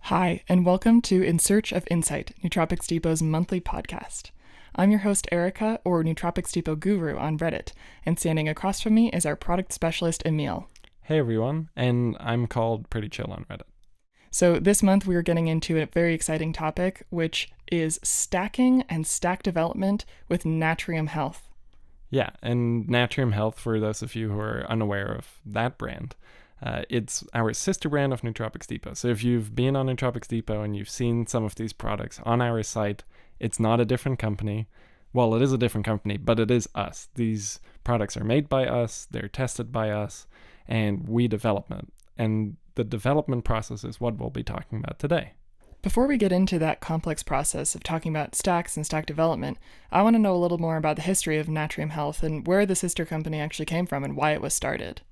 Hi, and welcome to In Search of Insight, Nootropics Depot's monthly podcast. I'm your host, Erika, or NootropicsDepotGuru on Reddit, and standing across from me is our product specialist, Emiel. Hey everyone, and I'm called Pretty Chill on Reddit. So this month we are getting into a very exciting topic, which is stacking and stack development with Natrium Health. Yeah, and Natrium Health, for those of you who are unaware of that brand, it's our sister brand of Nootropics Depot. So if you've been on Nootropics Depot and you've seen some of these products on our site, it's not a different company. Well, it is a different company, but it is us. These products are made by us, they're tested by us, and we develop them. And the development process is what we'll be talking about today. Before we get into that complex process of talking about stacks and stack development, I want to know a little more about the history of Natrium Health and where the sister company actually came from and why it was started.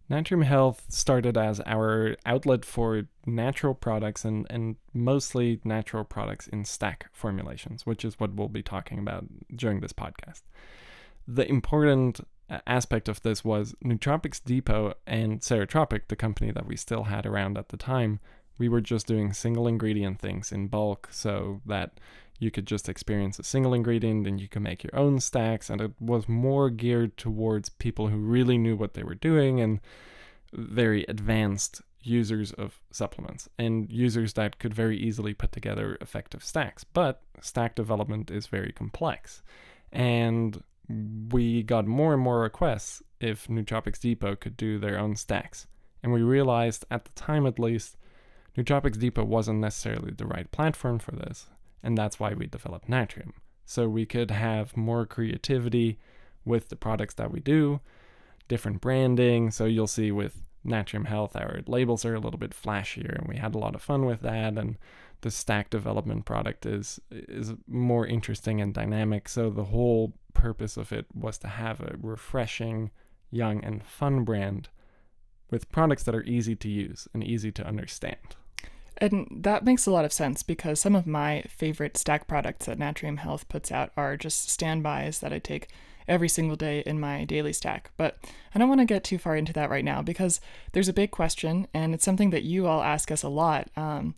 Natrium Health started as our outlet for natural products and mostly natural products in stack formulations, which is what we'll be talking about during this podcast. The important aspect of this was Nootropics Depot and Ceretropic, the company that we still had around at the time. We were just doing single ingredient things in bulk so that you could just experience a single ingredient and you could make your own stacks, and it was more geared towards people who really knew what they were doing and very advanced users of supplements and users that could very easily put together effective stacks. But stack development is very complex, and we got more and more requests if Nootropics Depot could do their own stacks. And we realized, at the time at least, Nootropics Depot wasn't necessarily the right platform for this, and that's why we developed Natrium. So we could have more creativity with the products that we do, different branding. So you'll see with Natrium Health, our labels are a little bit flashier, and we had a lot of fun with that, and the stack development product is more interesting and dynamic. So the whole purpose of it was to have a refreshing, young, and fun brand with products that are easy to use and easy to understand. And that makes a lot of sense because some of my favorite stack products that Natrium Health puts out are just standbys that I take every single day in my daily stack. But I don't want to get too far into that right now because there's a big question, and it's something that you all ask us a lot on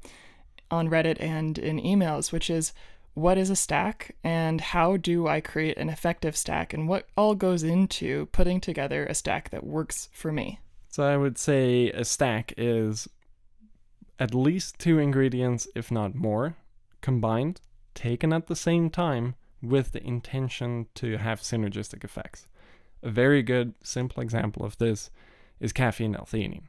Reddit and in emails, which is, what is a stack and how do I create an effective stack, and what all goes into putting together a stack that works for me? So I would say a stack is at least 2 ingredients, if not more, combined, taken at the same time with the intention to have synergistic effects. A very good, simple example of this is caffeine L-theanine,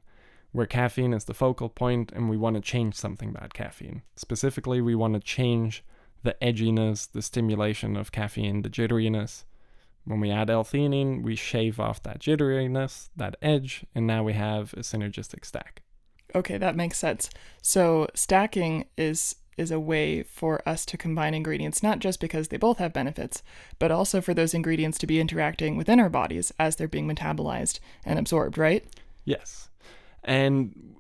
where caffeine is the focal point and we want to change something about caffeine. Specifically, we want to change the edginess, the stimulation of caffeine, the jitteriness. When we add L-theanine, we shave off that jitteriness, that edge, and now we have a synergistic stack. Okay, that makes sense. So stacking is a way for us to combine ingredients, not just because they both have benefits, but also for those ingredients to be interacting within our bodies as they're being metabolized and absorbed, right? Yes. And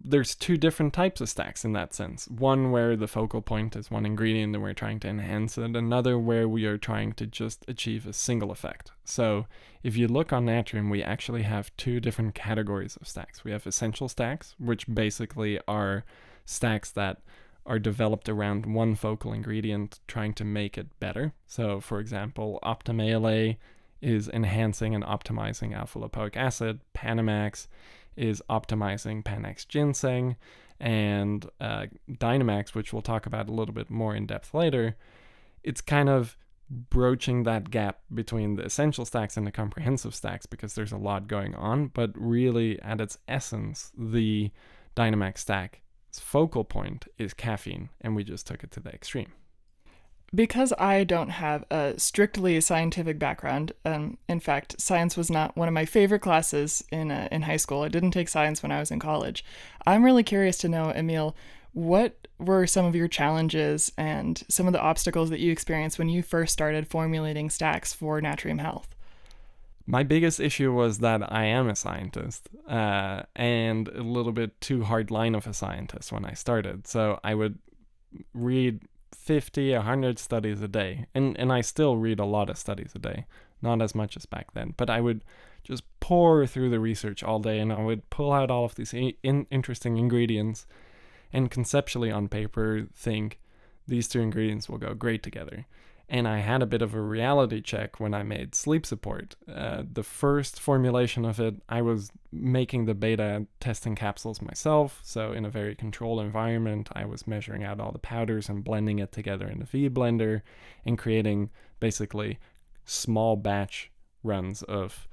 there's 2 different types of stacks in that sense. One where the focal point is one ingredient and we're trying to enhance it. Another where we are trying to just achieve a single effect. So if you look on Natrium, we actually have 2 different categories of stacks. We have essential stacks, which basically are stacks that are developed around one focal ingredient, trying to make it better. So for example, OmegaTAU is enhancing and optimizing alpha-lipoic acid. Panax is optimizing Panax Ginseng, and Dynamax, which we'll talk about a little bit more in depth later, it's kind of broaching that gap between the essential stacks and the comprehensive stacks because there's a lot going on, but really at its essence, the Dynamax stack's focal point is caffeine, and we just took it to the extreme. Because I don't have a strictly scientific background, in fact, science was not one of my favorite classes in high school. I didn't take science when I was in college. I'm really curious to know, Emiel, what were some of your challenges and some of the obstacles that you experienced when you first started formulating stacks for Natrium Health? My biggest issue was that I am a scientist, and a little bit too hardline of a scientist when I started. So I would read 50, 100 studies a day. And I still read a lot of studies a day. Not as much as back then. But I would just pour through the research all day, and I would pull out all of these interesting ingredients and conceptually on paper think these two ingredients will go great together. And I had a bit of a reality check when I made sleep support. The first formulation of it, I was making the beta testing capsules myself. So in a very controlled environment, I was measuring out all the powders and blending it together in a V blender and creating basically small batch runs of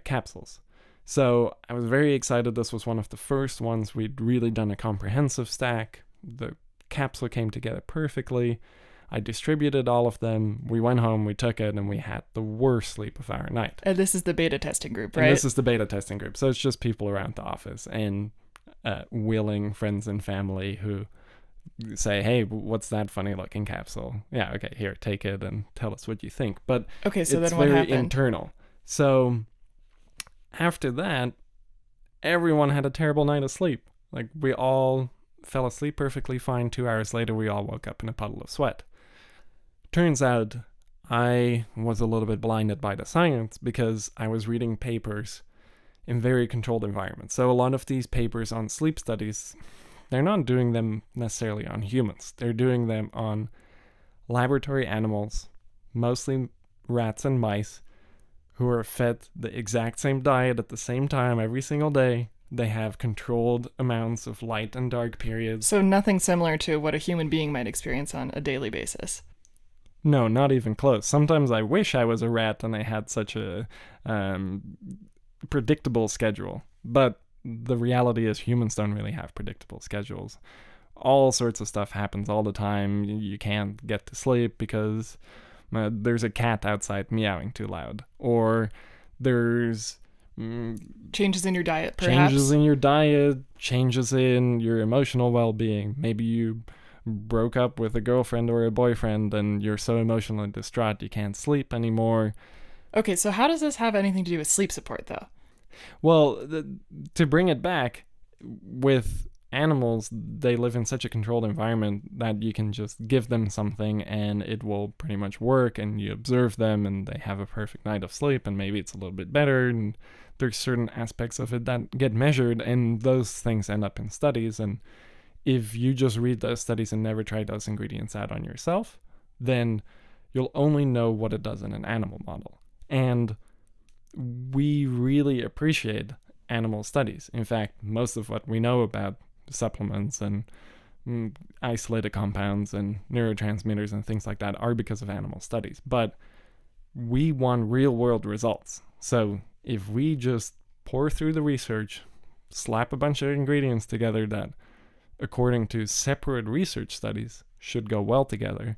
capsules. So I was very excited. This was one of the first ones we'd really done a comprehensive stack. The capsule came together perfectly. I distributed all of them. We went home, we took it, and we had the worst sleep of our night. And this is the beta testing group, right? And this is the beta testing group. So it's just people around the office and willing friends and family who say, hey, what's that funny looking capsule? Yeah, okay, here, take it and tell us what you think. But okay, so it's then what very happened? internal. So after that, everyone had a terrible night of sleep. Like, we all fell asleep perfectly fine. 2 hours later, we all woke up in a puddle of sweat. Turns out I was a little bit blinded by the science because I was reading papers in very controlled environments. So a lot of these papers on sleep studies, they're not doing them necessarily on humans. They're doing them on laboratory animals, mostly rats and mice, who are fed the exact same diet at the same time every single day. They have controlled amounts of light and dark periods. So nothing similar to what a human being might experience on a daily basis. No, not even close. Sometimes I wish I was a rat and I had such a predictable schedule. But the reality is humans don't really have predictable schedules. All sorts of stuff happens all the time. You can't get to sleep because there's a cat outside meowing too loud. Or there's changes in your diet, perhaps? Changes in your diet, changes in your emotional well-being. Maybe you broke up with a girlfriend or a boyfriend and you're so emotionally distraught you can't sleep anymore. Okay, so how does this have anything to do with sleep support, though? Well, to bring it back, with animals, they live in such a controlled environment that you can just give them something and it will pretty much work, and you observe them and they have a perfect night of sleep, and maybe it's a little bit better, and there's certain aspects of it that get measured, and those things end up in studies. And if you just read those studies and never try those ingredients out on yourself, then you'll only know what it does in an animal model. And we really appreciate animal studies. In fact, most of what we know about supplements and isolated compounds and neurotransmitters and things like that are because of animal studies. But we want real world results. So if we just pour through the research, slap a bunch of ingredients together that, according to separate research studies, should go well together,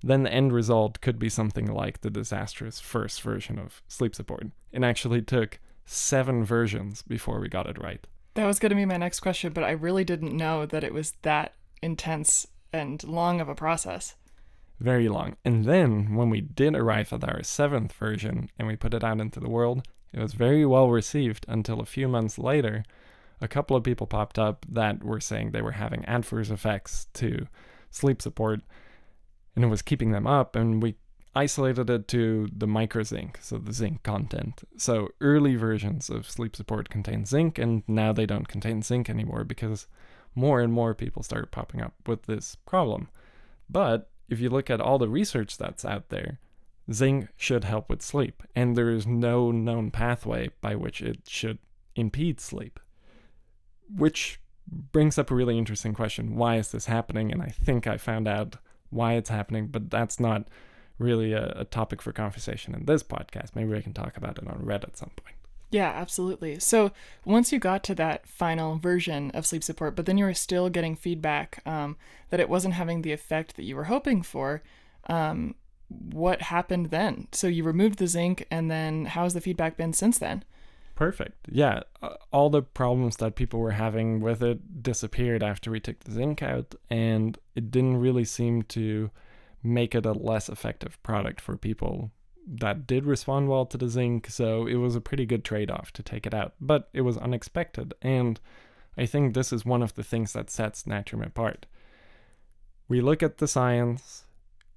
then the end result could be something like the disastrous first version of sleep support. It actually took 7 versions before we got it right. That was going to be my next question, but I really didn't know that it was that intense and long of a process. Very long. And then when we did arrive at our 7th version and we put it out into the world, it was very well received until a few months later, a couple of people popped up that were saying they were having adverse effects to sleep support, and it was keeping them up, and we isolated it to the microzinc, so the zinc content. So early versions of sleep support contain zinc, and now they don't contain zinc anymore because more and more people started popping up with this problem. But if you look at all the research that's out there, zinc should help with sleep, and there is no known pathway by which it should impede sleep. Which brings up a really interesting question. Why is this happening? And I think I found out why it's happening, but that's not really a topic for conversation in this podcast. Maybe we can talk about it on Reddit at some point. Yeah, absolutely. So once you got to that final version of sleep support, but then you were still getting feedback that it wasn't having the effect that you were hoping for, what happened then? So you removed the zinc, and then how's the feedback been since then? Perfect. Yeah, all the problems that people were having with it disappeared after we took the zinc out, and it didn't really seem to make it a less effective product for people that did respond well to the zinc, so it was a pretty good trade-off to take it out. But it was unexpected, and I think this is one of the things that sets Natrium apart. We look at the science,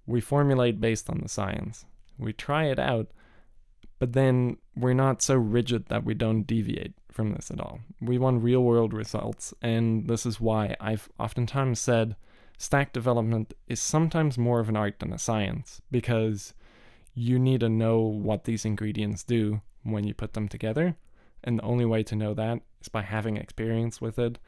we formulate based on the science, we try it out, but then we're not so rigid that we don't deviate from this at all. We want real world results, and this is why I've oftentimes said stack development is sometimes more of an art than a science, because you need to know what these ingredients do when you put them together, and the only way to know that is by having experience with it,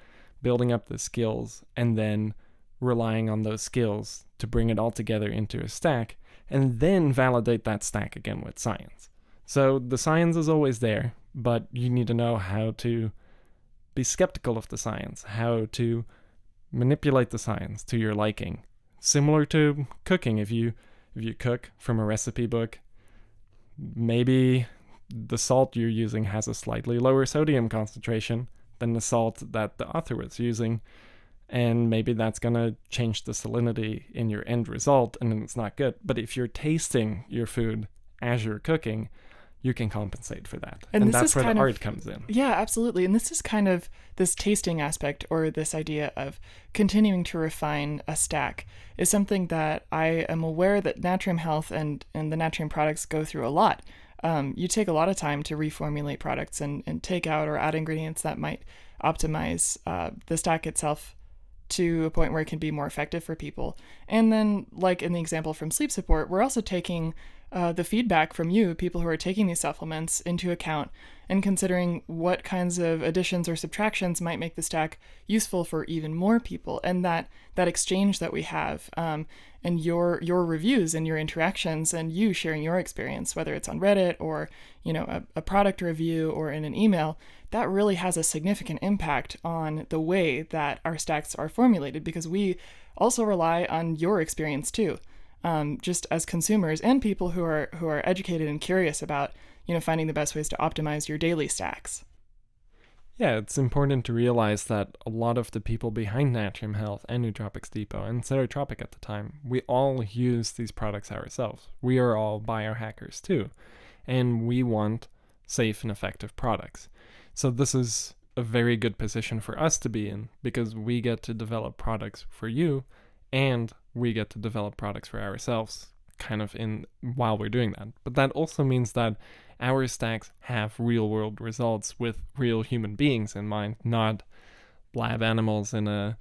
building up the skills, and then relying on those skills to bring it all together into a stack, and then validate that stack again with science. So the science is always there, but you need to know how to be skeptical of the science, how to manipulate the science to your liking. Similar to cooking, if you cook from a recipe book, maybe the salt you're using has a slightly lower sodium concentration than the salt that the author was using, and maybe that's going to change the salinity in your end result, and then it's not good. But if you're tasting your food as you're cooking, you can compensate for that. And that's where the art comes in. Yeah, absolutely. And this is kind of this tasting aspect, or this idea of continuing to refine a stack, is something that I am aware that Natrium Health and the Natrium products go through a lot. You take a lot of time to reformulate products and take out or add ingredients that might optimize the stack itself to a point where it can be more effective for people. And then, like in the example from sleep support, we're also taking the feedback from you, people who are taking these supplements, into account and considering what kinds of additions or subtractions might make the stack useful for even more people. And that exchange that we have, and your reviews and your interactions and you sharing your experience, whether it's on Reddit or a product review or in an email, that really has a significant impact on the way that our stacks are formulated, because we also rely on your experience too. Just as consumers and people who are educated and curious about finding the best ways to optimize your daily stacks. Yeah, it's important to realize that a lot of the people behind Natrium Health and Nootropics Depot and Nootropic at the time, we all use these products ourselves. We are all biohackers too, and we want safe and effective products. So this is a very good position for us to be in, because we get to develop products for you, and we get to develop products for ourselves while we're doing that. But that also means that our stacks have real world results with real human beings in mind, not lab animals in a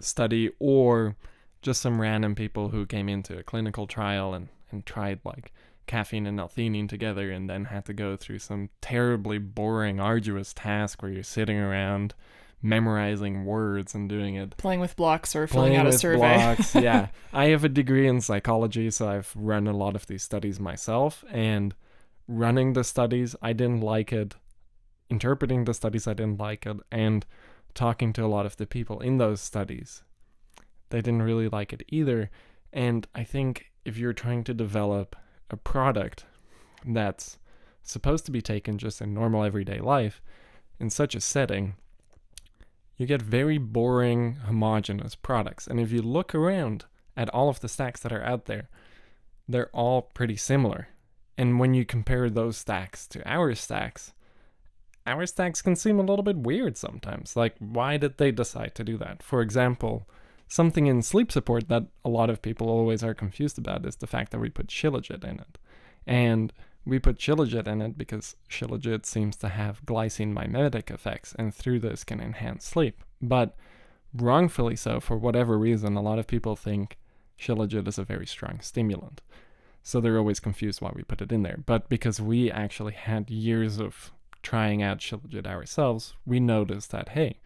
study, or just some random people who came into a clinical trial and tried like caffeine and L-theanine together and then had to go through some terribly boring, arduous task where you're sitting around memorizing words and doing it. Playing with blocks or filling out a survey. Blocks, yeah. I have a degree in psychology, so I've run a lot of these studies myself, and running the studies, I didn't like it. Interpreting the studies, I didn't like it. And talking to a lot of the people in those studies, they didn't really like it either. And I think if you're trying to develop a product that's supposed to be taken just in normal everyday life, in such a setting, you get very boring, homogeneous products. And if you look around at all of the stacks that are out there, they're all pretty similar. And when you compare those stacks to our stacks can seem a little bit weird sometimes. Like, why did they decide to do that? For example, something in sleep support that a lot of people always are confused about is the fact that we put shilajit in it. And we put shilajit in it because shilajit seems to have glycine mimetic effects, and through this can enhance sleep. But wrongfully so, for whatever reason, a lot of people think shilajit is a very strong stimulant. So they're always confused why we put it in there. But because we actually had years of trying out shilajit ourselves, we noticed that, hey,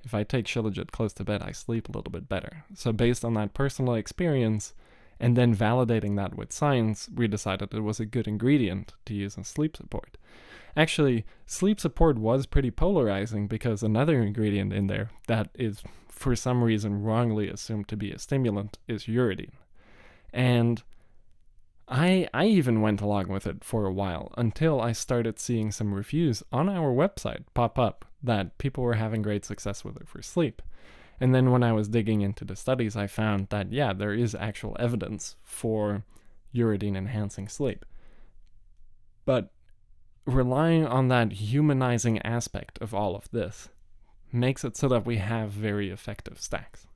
if I take shilajit close to bed, I sleep a little bit better. So based on that personal experience, and then validating that with science, we decided it was a good ingredient to use in sleep support. Actually, sleep support was pretty polarizing, because another ingredient in there that is for some reason wrongly assumed to be a stimulant is uridine. And I even went along with it for a while, until I started seeing some reviews on our website pop up that people were having great success with it for sleep. And then when I was digging into the studies, I found that, yeah, there is actual evidence for uridine enhancing sleep. But relying on that humanizing aspect of all of this makes it so that we have very effective stacks.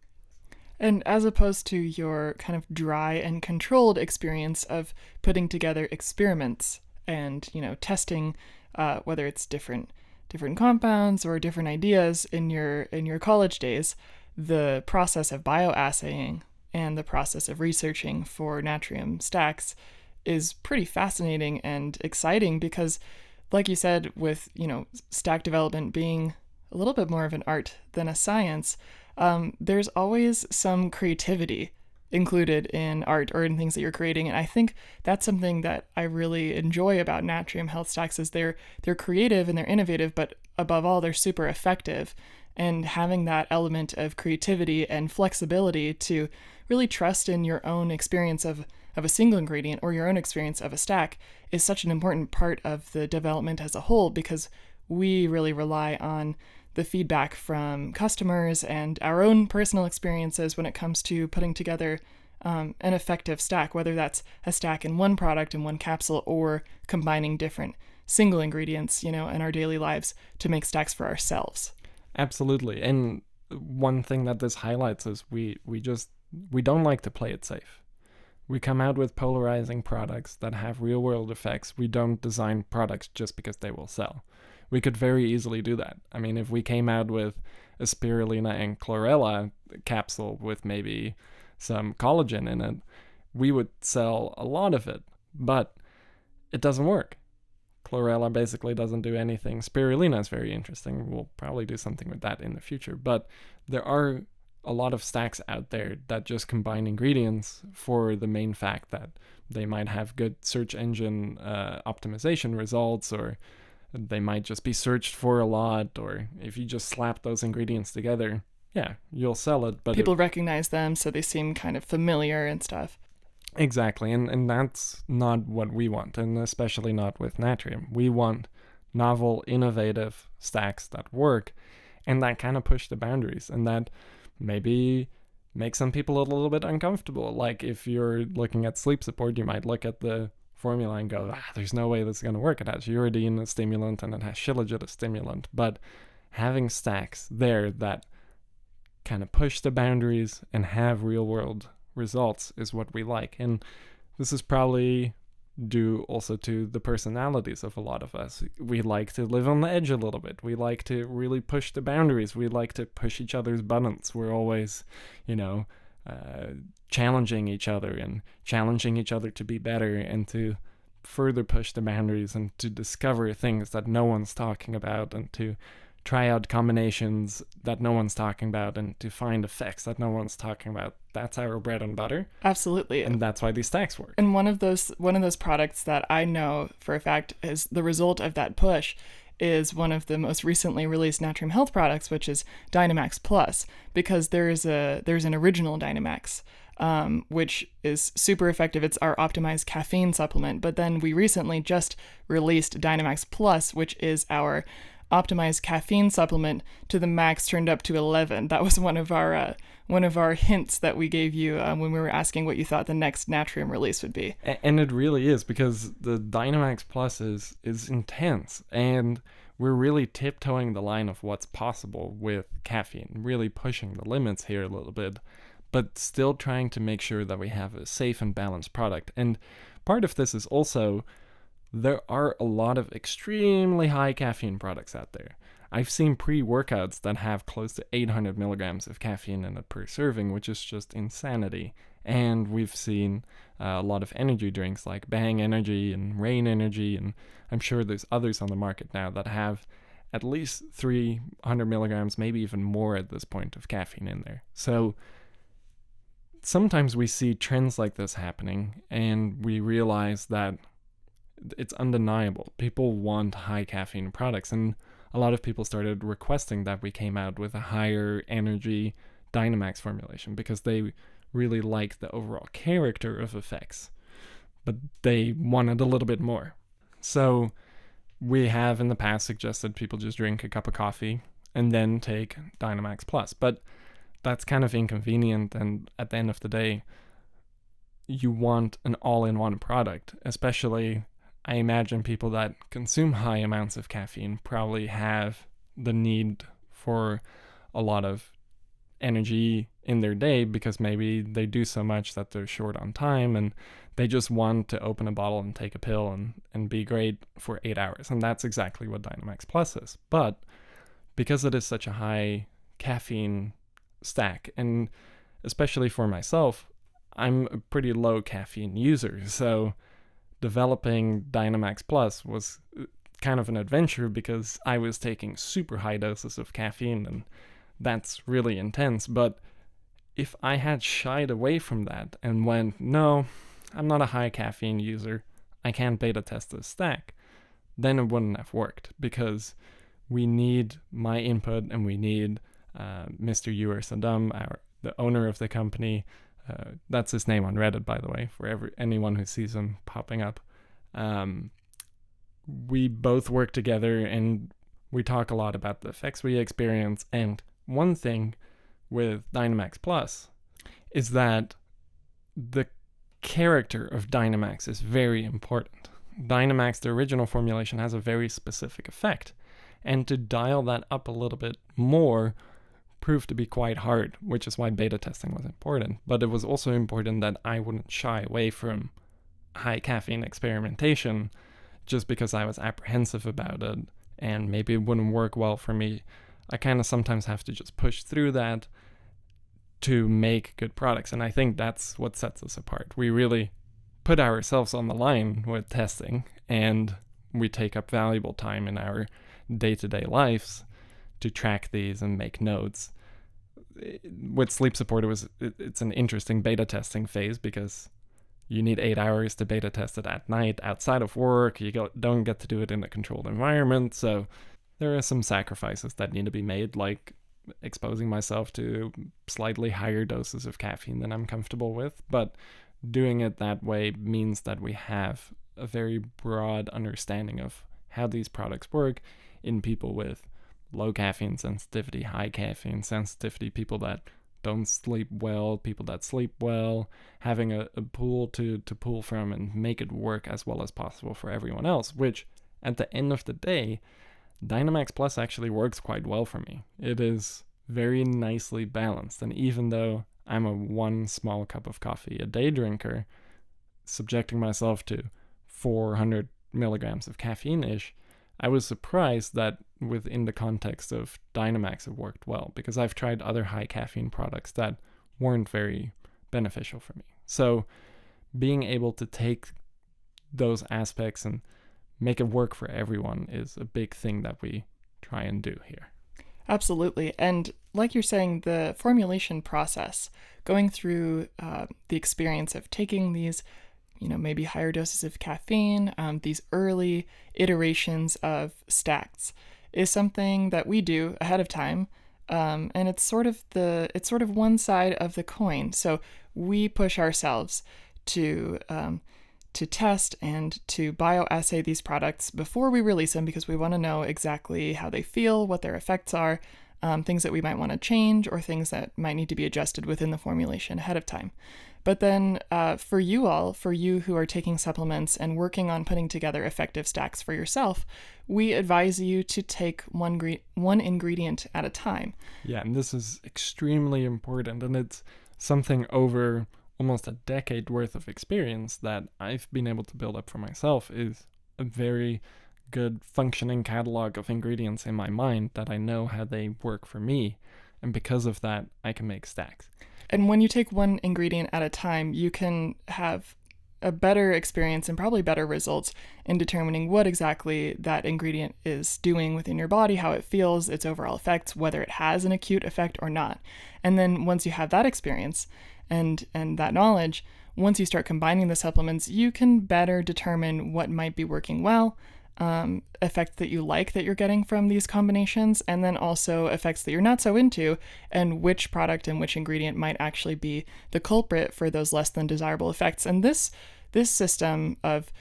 And as opposed to your kind of dry and controlled experience of putting together experiments and, testing whether it's different different compounds or different ideas in your college days, the process of bioassaying and the process of researching for natrium stacks is pretty fascinating and exciting because, like you said, with, stack development being a little bit more of an art than a science, there's always some creativity included in art or in things that you're creating. And I think that's something that I really enjoy about Natrium Health stacks is they're creative and they're innovative, but above all, they're super effective. And having that element of creativity and flexibility to really trust in your own experience of a single ingredient or your own experience of a stack is such an important part of the development as a whole, because we really rely on the feedback from customers and our own personal experiences when it comes to putting together an effective stack, whether that's a stack in one product in one capsule or combining different single ingredients, in our daily lives to make stacks for ourselves. Absolutely. And one thing that this highlights is we don't like to play it safe. We come out with polarizing products that have real world effects. We don't design products just because they will sell. We could very easily do that. I mean, if we came out with a spirulina and chlorella capsule with maybe some collagen in it, we would sell a lot of it, but it doesn't work. Chlorella basically doesn't do anything. Spirulina is very interesting. We'll probably do something with that in the future, but there are a lot of stacks out there that just combine ingredients for the main fact that they might have good search engine optimization results, or they might just be searched for a lot, or if you just slap those ingredients together, yeah, you'll sell it. But people recognize them, so they seem kind of familiar and stuff. Exactly, and that's not what we want, and especially not with Natrium. We want novel, innovative stacks that work, and that kind of push the boundaries, and that maybe make some people a little bit uncomfortable. Like if you're looking at sleep support, you might look at the formula and go, there's no way this is going to work. It has uridine as stimulant and it has shilajit as stimulant. But having stacks there that kind of push the boundaries and have real world results is what we like. And this is probably due also to the personalities of a lot of us. We like to live on the edge a little bit. We like to really push the boundaries. We like to push each other's buttons. We're always, challenging each other and challenging each other to be better and to further push the boundaries and to discover things that no one's talking about and to try out combinations that no one's talking about and to find effects that no one's talking about. That's our bread and butter. Absolutely. And that's why these stacks work. And one of those products that I know for a fact is the result of that push is one of the most recently released Natrium Health products, which is Dynamax Plus, because there's an original Dynamax, which is super effective. It's our optimized caffeine supplement. But then we recently just released Dynamax Plus, which is our optimized caffeine supplement to the max turned up to 11. That was one of our hints that we gave you when we were asking what you thought the next Natrium release would be. And it really is, because the Dynamax Plus is intense, and we're really tiptoeing the line of what's possible with caffeine, really pushing the limits here a little bit, but still trying to make sure that we have a safe and balanced product. And part of this is also there are a lot of extremely high caffeine products out there. I've seen pre-workouts that have close to 800 milligrams of caffeine in it per serving, which is just insanity. And we've seen a lot of energy drinks like Bang Energy and Rain Energy, and I'm sure there's others on the market now that have at least 300 milligrams, maybe even more at this point, of caffeine in there. So sometimes we see trends like this happening, and we realize that it's undeniable. People want high caffeine products, and a lot of people started requesting that we came out with a higher energy Dynamax formulation because they really like the overall character of effects, but they wanted a little bit more. So we have in the past suggested people just drink a cup of coffee and then take Dynamax Plus, but that's kind of inconvenient, and at the end of the day, you want an all-in-one product, especially I imagine people that consume high amounts of caffeine probably have the need for a lot of energy in their day because maybe they do so much that they're short on time and they just want to open a bottle and take a pill and be great for 8 hours. And that's exactly what Dynamax Plus is. But because it is such a high caffeine stack, and especially for myself, I'm a pretty low caffeine user. So developing Dynamax Plus was kind of an adventure because I was taking super high doses of caffeine, and that's really intense. But if I had shied away from that and went, no, I'm not a high caffeine user, I can't beta test this stack, then it wouldn't have worked, because we need my input and we need Mr. Ur Saddam, the owner of the company. That's his name on Reddit, by the way, for anyone who sees him popping up. We both work together and we talk a lot about the effects we experience. And one thing with Dynamax Plus is that the character of Dynamax is very important. Dynamax, the original formulation, has a very specific effect. And to dial that up a little bit more proved to be quite hard, which is why beta testing was important. But it was also important that I wouldn't shy away from high caffeine experimentation just because I was apprehensive about it and maybe it wouldn't work well for me. I kind of sometimes have to just push through that to make good products. And I think that's what sets us apart. We really put ourselves on the line with testing, and we take up valuable time in our day-to-day lives to track these and make notes. With sleep support, it's an interesting beta testing phase because you need 8 hours to beta test it at night outside of work. You don't get to do it in a controlled environment. So there are some sacrifices that need to be made, like exposing myself to slightly higher doses of caffeine than I'm comfortable with. But doing it that way means that we have a very broad understanding of how these products work in people with low caffeine sensitivity, high caffeine sensitivity, people that don't sleep well, people that sleep well, having a pool to pull from and make it work as well as possible for everyone else, which at the end of the day, Dynamax Plus actually works quite well for me. It is very nicely balanced, and even though I'm a 1 small cup of coffee a day drinker, subjecting myself to 400 milligrams of caffeine-ish, I was surprised that within the context of Dynamax it worked well, because I've tried other high caffeine products that weren't very beneficial for me. So being able to take those aspects and make it work for everyone is a big thing that we try and do here. Absolutely. And like you're saying, the formulation process, going through the experience of taking these maybe higher doses of caffeine, these early iterations of stacks, is something that we do ahead of time. And it's sort of one side of the coin. So we push ourselves to test and to bioassay these products before we release them, because we want to know exactly how they feel, what their effects are, things that we might want to change, or things that might need to be adjusted within the formulation ahead of time. But then for you who are taking supplements and working on putting together effective stacks for yourself, we advise you to take one ingredient at a time. Yeah, and this is extremely important, and it's something over almost a decade worth of experience that I've been able to build up for myself, is a very good functioning catalog of ingredients in my mind that I know how they work for me. And because of that, I can make stacks. And when you take one ingredient at a time, you can have a better experience and probably better results in determining what exactly that ingredient is doing within your body, how it feels, its overall effects, whether it has an acute effect or not. And then once you have that experience and that knowledge, once you start combining the supplements, you can better determine what might be working well, effects that you like that you're getting from these combinations, and then also effects that you're not so into, and which product and which ingredient might actually be the culprit for those less than desirable effects. And this system of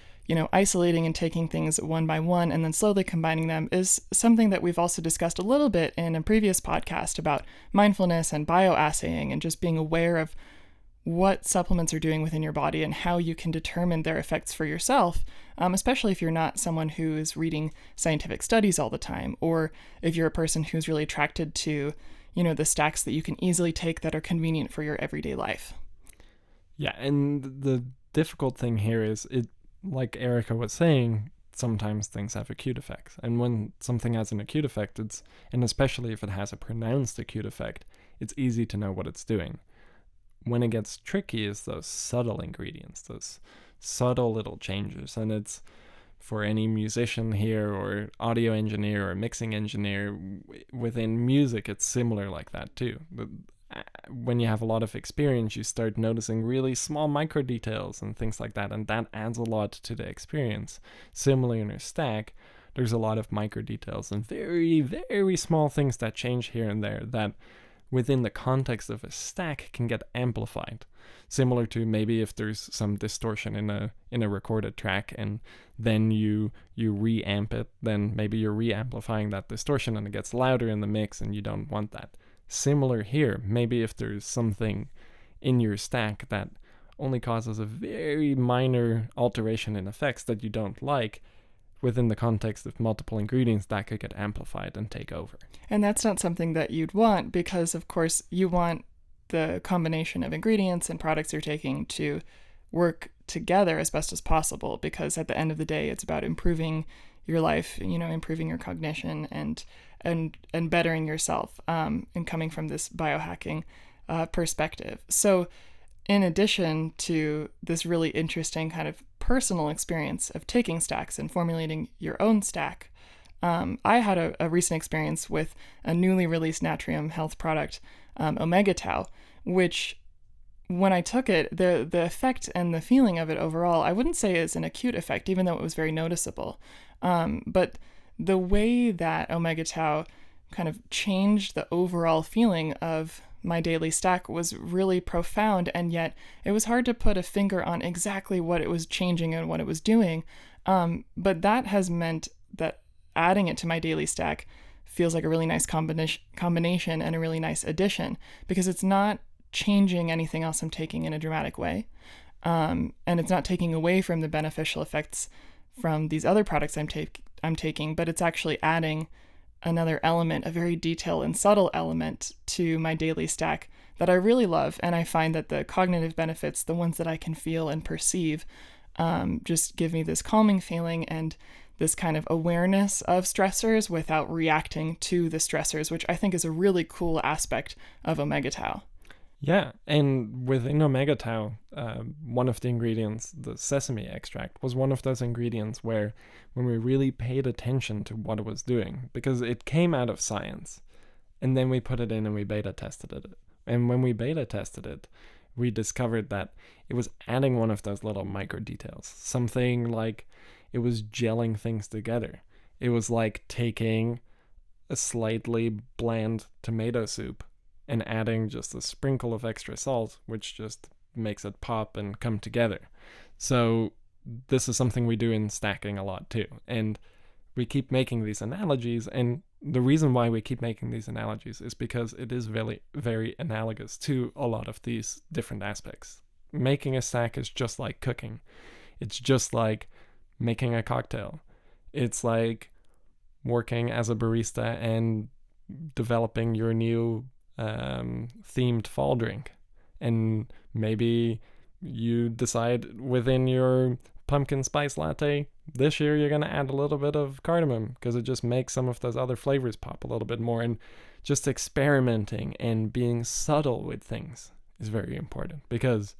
isolating and taking things one by one and then slowly combining them is something that we've also discussed a little bit in a previous podcast about mindfulness and bioassaying, and just being aware of what supplements are doing within your body and how you can determine their effects for yourself, especially if you're not someone who is reading scientific studies all the time, or if you're a person who's really attracted to, the stacks that you can easily take that are convenient for your everyday life. Yeah, and the difficult thing here is, like Erika was saying, sometimes things have acute effects. And when something has an acute effect, and especially if it has a pronounced acute effect, it's easy to know what it's doing. When it gets tricky is those subtle ingredients, those subtle little changes. And it's for any musician here or audio engineer or mixing engineer within music, it's similar like that too. When you have a lot of experience, you start noticing really small micro details and things like that, and that adds a lot to the experience. Similarly in a stack, there's a lot of micro details and very, very small things that change here and there that within the context of a stack can get amplified. Similar to maybe if there's some distortion in a recorded track and then you reamp it, then maybe you're reamplifying that distortion and it gets louder in the mix and you don't want that. Similar here, maybe if there's something in your stack that only causes a very minor alteration in effects that you don't like, within the context of multiple ingredients, that could get amplified and take over. And that's not something that you'd want because, of course, you want the combination of ingredients and products you're taking to work together as best as possible, because at the end of the day, it's about improving your life, improving your cognition and bettering yourself, and coming from this biohacking perspective. So in addition to this really interesting kind of personal experience of taking stacks and formulating your own stack, I had a recent experience with a newly released Natrium Health product, OmegaTAU, which when I took it, the effect and the feeling of it overall, I wouldn't say is an acute effect, even though it was very noticeable. But the way that OmegaTAU kind of changed the overall feeling of my daily stack was really profound, and yet it was hard to put a finger on exactly what it was changing and what it was doing. But that has meant that adding it to my daily stack feels like a really nice combination and a really nice addition, because it's not changing anything else I'm taking in a dramatic way. And it's not taking away from the beneficial effects from these other products I'm taking, but it's actually adding another element, a very detailed and subtle element to my daily stack that I really love. And I find that the cognitive benefits, the ones that I can feel and perceive, just give me this calming feeling and this kind of awareness of stressors without reacting to the stressors, which I think is a really cool aspect of OmegaTAU. Yeah, and within OmegaTAU, one of the ingredients, the sesame extract, was one of those ingredients where when we really paid attention to what it was doing, because it came out of science, and then we put it in and we beta tested it. And when we beta tested it, we discovered that it was adding one of those little micro details, something like it was gelling things together. It was like taking a slightly bland tomato soup and adding just a sprinkle of extra salt, which just makes it pop and come together. So this is something we do in stacking a lot too. And we keep making these analogies, and the reason why we keep making these analogies is because it is very, very analogous to a lot of these different aspects. Making a stack is just like cooking. It's just like making a cocktail. It's like working as a barista and developing your new themed fall drink. And maybe you decide within your pumpkin spice latte this year you're going to add a little bit of cardamom because it just makes some of those other flavors pop a little bit more. And just experimenting and being subtle with things is very important, because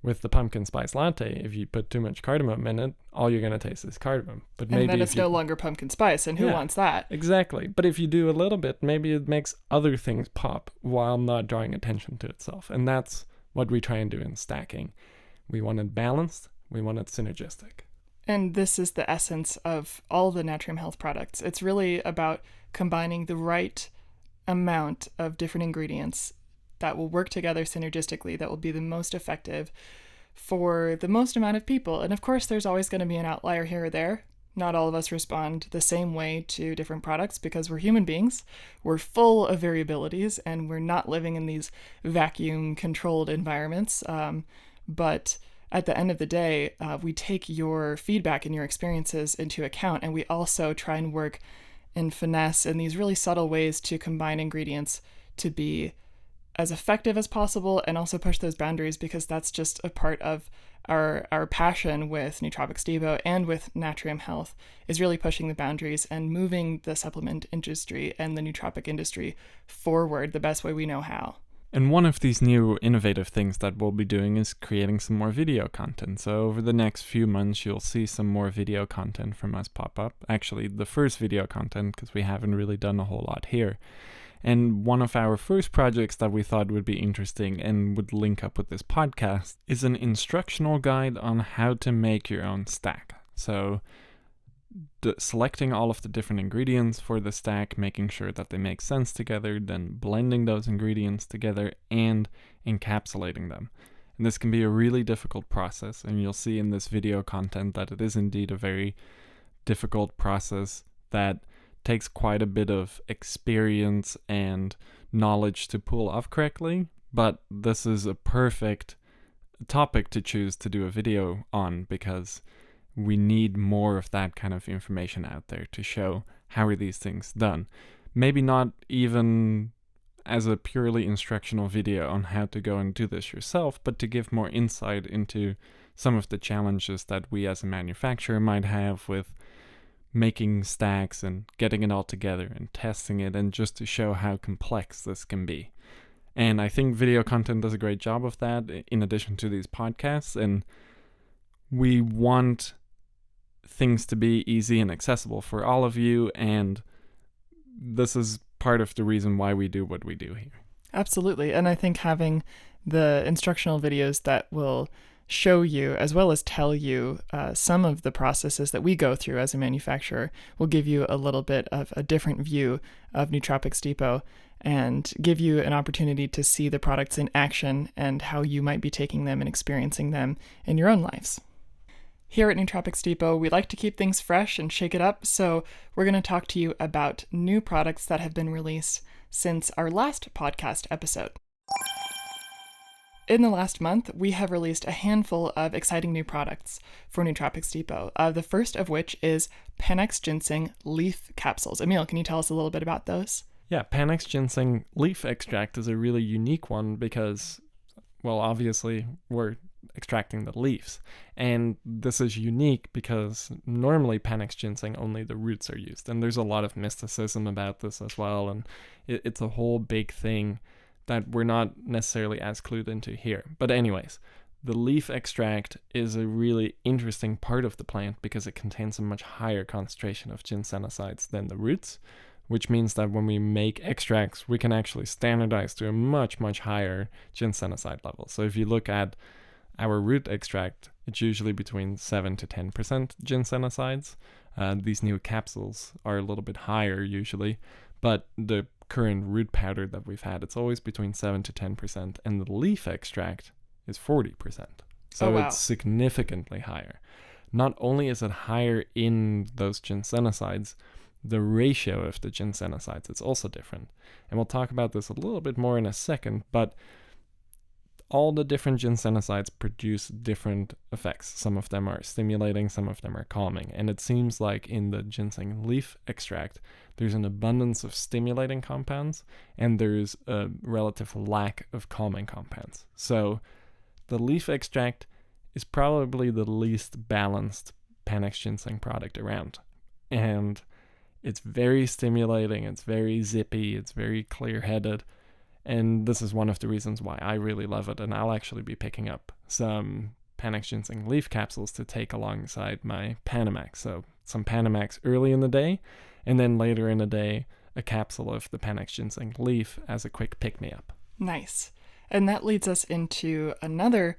with the pumpkin spice latte, if you put too much cardamom in it, all you're going to taste is cardamom. But maybe then it's no longer pumpkin spice, and who wants that? Exactly. But if you do a little bit, maybe it makes other things pop while not drawing attention to itself. And that's what we try and do in stacking. We want it balanced. We want it synergistic. And this is the essence of all the Natrium Health products. It's really about combining the right amount of different ingredients that will work together synergistically, that will be the most effective for the most amount of people. And of course, there's always going to be an outlier here or there. Not all of us respond the same way to different products because we're human beings. We're full of variabilities and we're not living in these vacuum-controlled environments. But at the end of the day, we take your feedback and your experiences into account, and we also try and work and finesse in these really subtle ways to combine ingredients to be as effective as possible and also push those boundaries, because that's just a part of our passion with Nootropics Depot and with Natrium Health, is really pushing the boundaries and moving the supplement industry and the nootropic industry forward the best way we know how. And one of these new innovative things that we'll be doing is creating some more video content. So over the next few months, you'll see some more video content from us pop up. Actually, the first video content, because we haven't really done a whole lot here. And one of our first projects that we thought would be interesting and would link up with this podcast is an instructional guide on how to make your own stack. So selecting all of the different ingredients for the stack, making sure that they make sense together, then blending those ingredients together and encapsulating them. And this can be a really difficult process, and you'll see in this video content that it is indeed a very difficult process that takes quite a bit of experience and knowledge to pull off correctly, but this is a perfect topic to choose to do a video on, because we need more of that kind of information out there to show how are these things done. Maybe not even as a purely instructional video on how to go and do this yourself, but to give more insight into some of the challenges that we as a manufacturer might have with making stacks and getting it all together and testing it, and just to show how complex this can be. And I think video content does a great job of that in addition to these podcasts, and we want things to be easy and accessible for all of you, and this is part of the reason why we do what we do here. Absolutely. And I think having the instructional videos that will show you, as well as tell you some of the processes that we go through as a manufacturer, will give you a little bit of a different view of Nootropics Depot and give you an opportunity to see the products in action and how you might be taking them and experiencing them in your own lives. Here at Nootropics Depot, we like to keep things fresh and shake it up, so we're going to talk to you about new products that have been released since our last podcast episode. In the last month, we have released a handful of exciting new products for Nootropics Depot, the first of which is Panax Ginseng Leaf Capsules. Emiel, can you tell us a little bit about those? Yeah, Panax Ginseng Leaf Extract is a really unique one because, well, obviously, we're extracting the leaves. And this is unique because normally Panax ginseng, only the roots are used. And there's a lot of mysticism about this as well. And it's a whole big thing that we're not necessarily as clued into here. But anyways, the leaf extract is a really interesting part of the plant because it contains a much higher concentration of ginsenosides than the roots, which means that when we make extracts, we can actually standardize to a much, much higher ginsenoside level. So if you look at our root extract, it's usually between 7 to 10% ginsenosides. These new capsules are a little bit higher usually, but the current root powder that we've had, it's always between 7 to 10%, and the leaf extract is 40%. So It's significantly higher. Not only is it higher in those ginsenosides, the ratio of the ginsenosides is also different. And we'll talk about this a little bit more in a second, but all the different ginsenosides produce different effects. Some of them are stimulating, some of them are calming. And it seems like in the ginseng leaf extract, there's an abundance of stimulating compounds and there's a relative lack of calming compounds. So the leaf extract is probably the least balanced Panax ginseng product around. And it's very stimulating, it's very zippy, it's very clear-headed. And this is one of the reasons why I really love it. And I'll actually be picking up some Panax Ginseng leaf capsules to take alongside my Panamax. So some Panamax early in the day, and then later in the day, a capsule of the Panax Ginseng leaf as a quick pick-me-up. Nice. And that leads us into another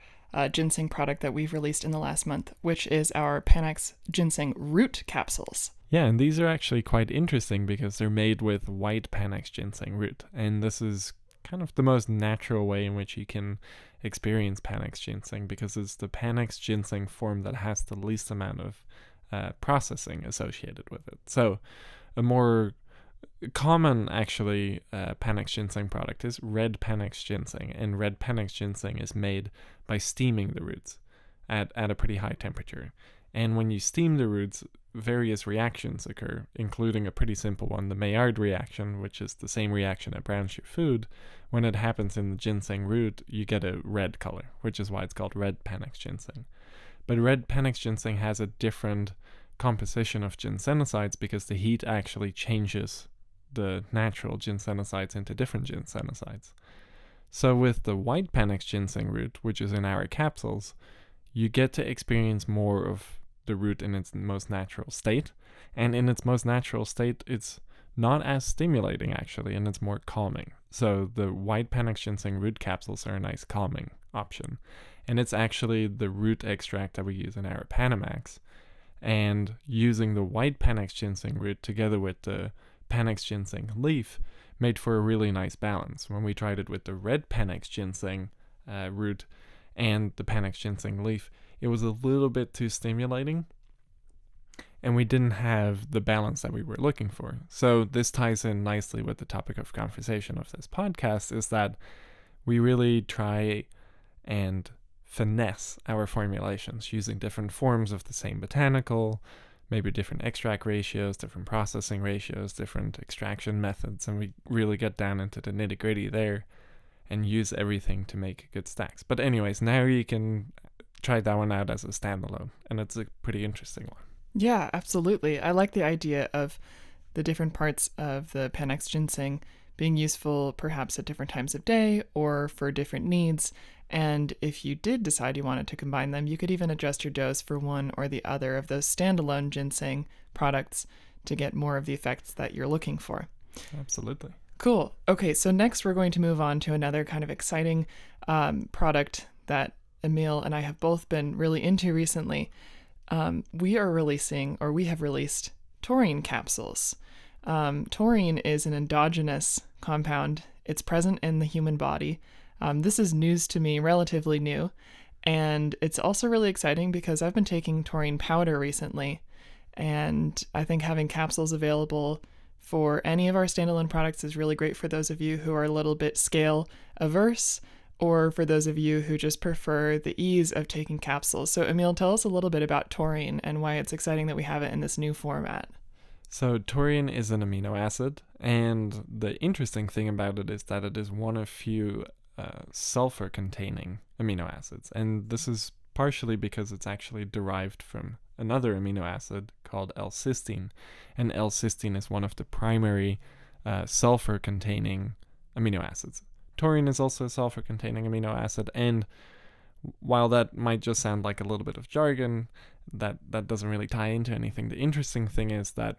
ginseng product that we've released in the last month, which is our Panax Ginseng root capsules. Yeah, and these are actually quite interesting because they're made with white Panax ginseng root. And this is kind of the most natural way in which you can experience Panax ginseng because it's the Panax ginseng form that has the least amount of processing associated with it. So a more common actually Panax ginseng product is red Panax ginseng, and red Panax ginseng is made by steaming the roots at a pretty high temperature. And when you steam the roots, various reactions occur, including a pretty simple one, the Maillard reaction, which is the same reaction that browns your food. When it happens in the ginseng root, you get a red color, which is why it's called red Panax ginseng. But red Panax ginseng has a different composition of ginsenosides because the heat actually changes the natural ginsenosides into different ginsenosides. So with the white Panax ginseng root, which is in our capsules, you get to experience more of the root in its most natural state. And in its most natural state, it's not as stimulating actually, and it's more calming. So the white Panax ginseng root capsules are a nice calming option. And it's actually the root extract that we use in our Panamax. And using the white Panax ginseng root together with the Panax ginseng leaf made for a really nice balance. When we tried it with the red Panax ginseng root and the Panax ginseng leaf, it was a little bit too stimulating, and we didn't have the balance that we were looking for. So this ties in nicely with the topic of conversation of this podcast, is that we really try and finesse our formulations using different forms of the same botanical, maybe different extract ratios, different processing ratios, different extraction methods, and we really get down into the nitty-gritty there and use everything to make good stacks. But anyways, now you can try that one out as a standalone, and it's a pretty interesting one. Yeah, absolutely. I like the idea of the different parts of the Panax ginseng being useful perhaps at different times of day or for different needs. And if you did decide you wanted to combine them, you could even adjust your dose for one or the other of those standalone ginseng products to get more of the effects that you're looking for. Absolutely. Cool. Okay, so next we're going to move on to another kind of exciting product that Emiel and I have both been really into recently. We have released Taurine Capsules. Taurine is an endogenous compound. It's present in the human body. This is news to me, relatively new, and it's also really exciting because I've been taking taurine powder recently, and I think having capsules available for any of our standalone products is really great for those of you who are a little bit scale averse, or for those of you who just prefer the ease of taking capsules. So Emiel, tell us a little bit about taurine and why it's exciting that we have it in this new format. So taurine is an amino acid, and the interesting thing about it is that it is one of few sulfur-containing amino acids, and this is partially because it's actually derived from another amino acid called L-cysteine, and L-cysteine is one of the primary sulfur-containing amino acids. Taurine is also a sulfur-containing amino acid, and while that might just sound like a little bit of jargon, that doesn't really tie into anything. The interesting thing is that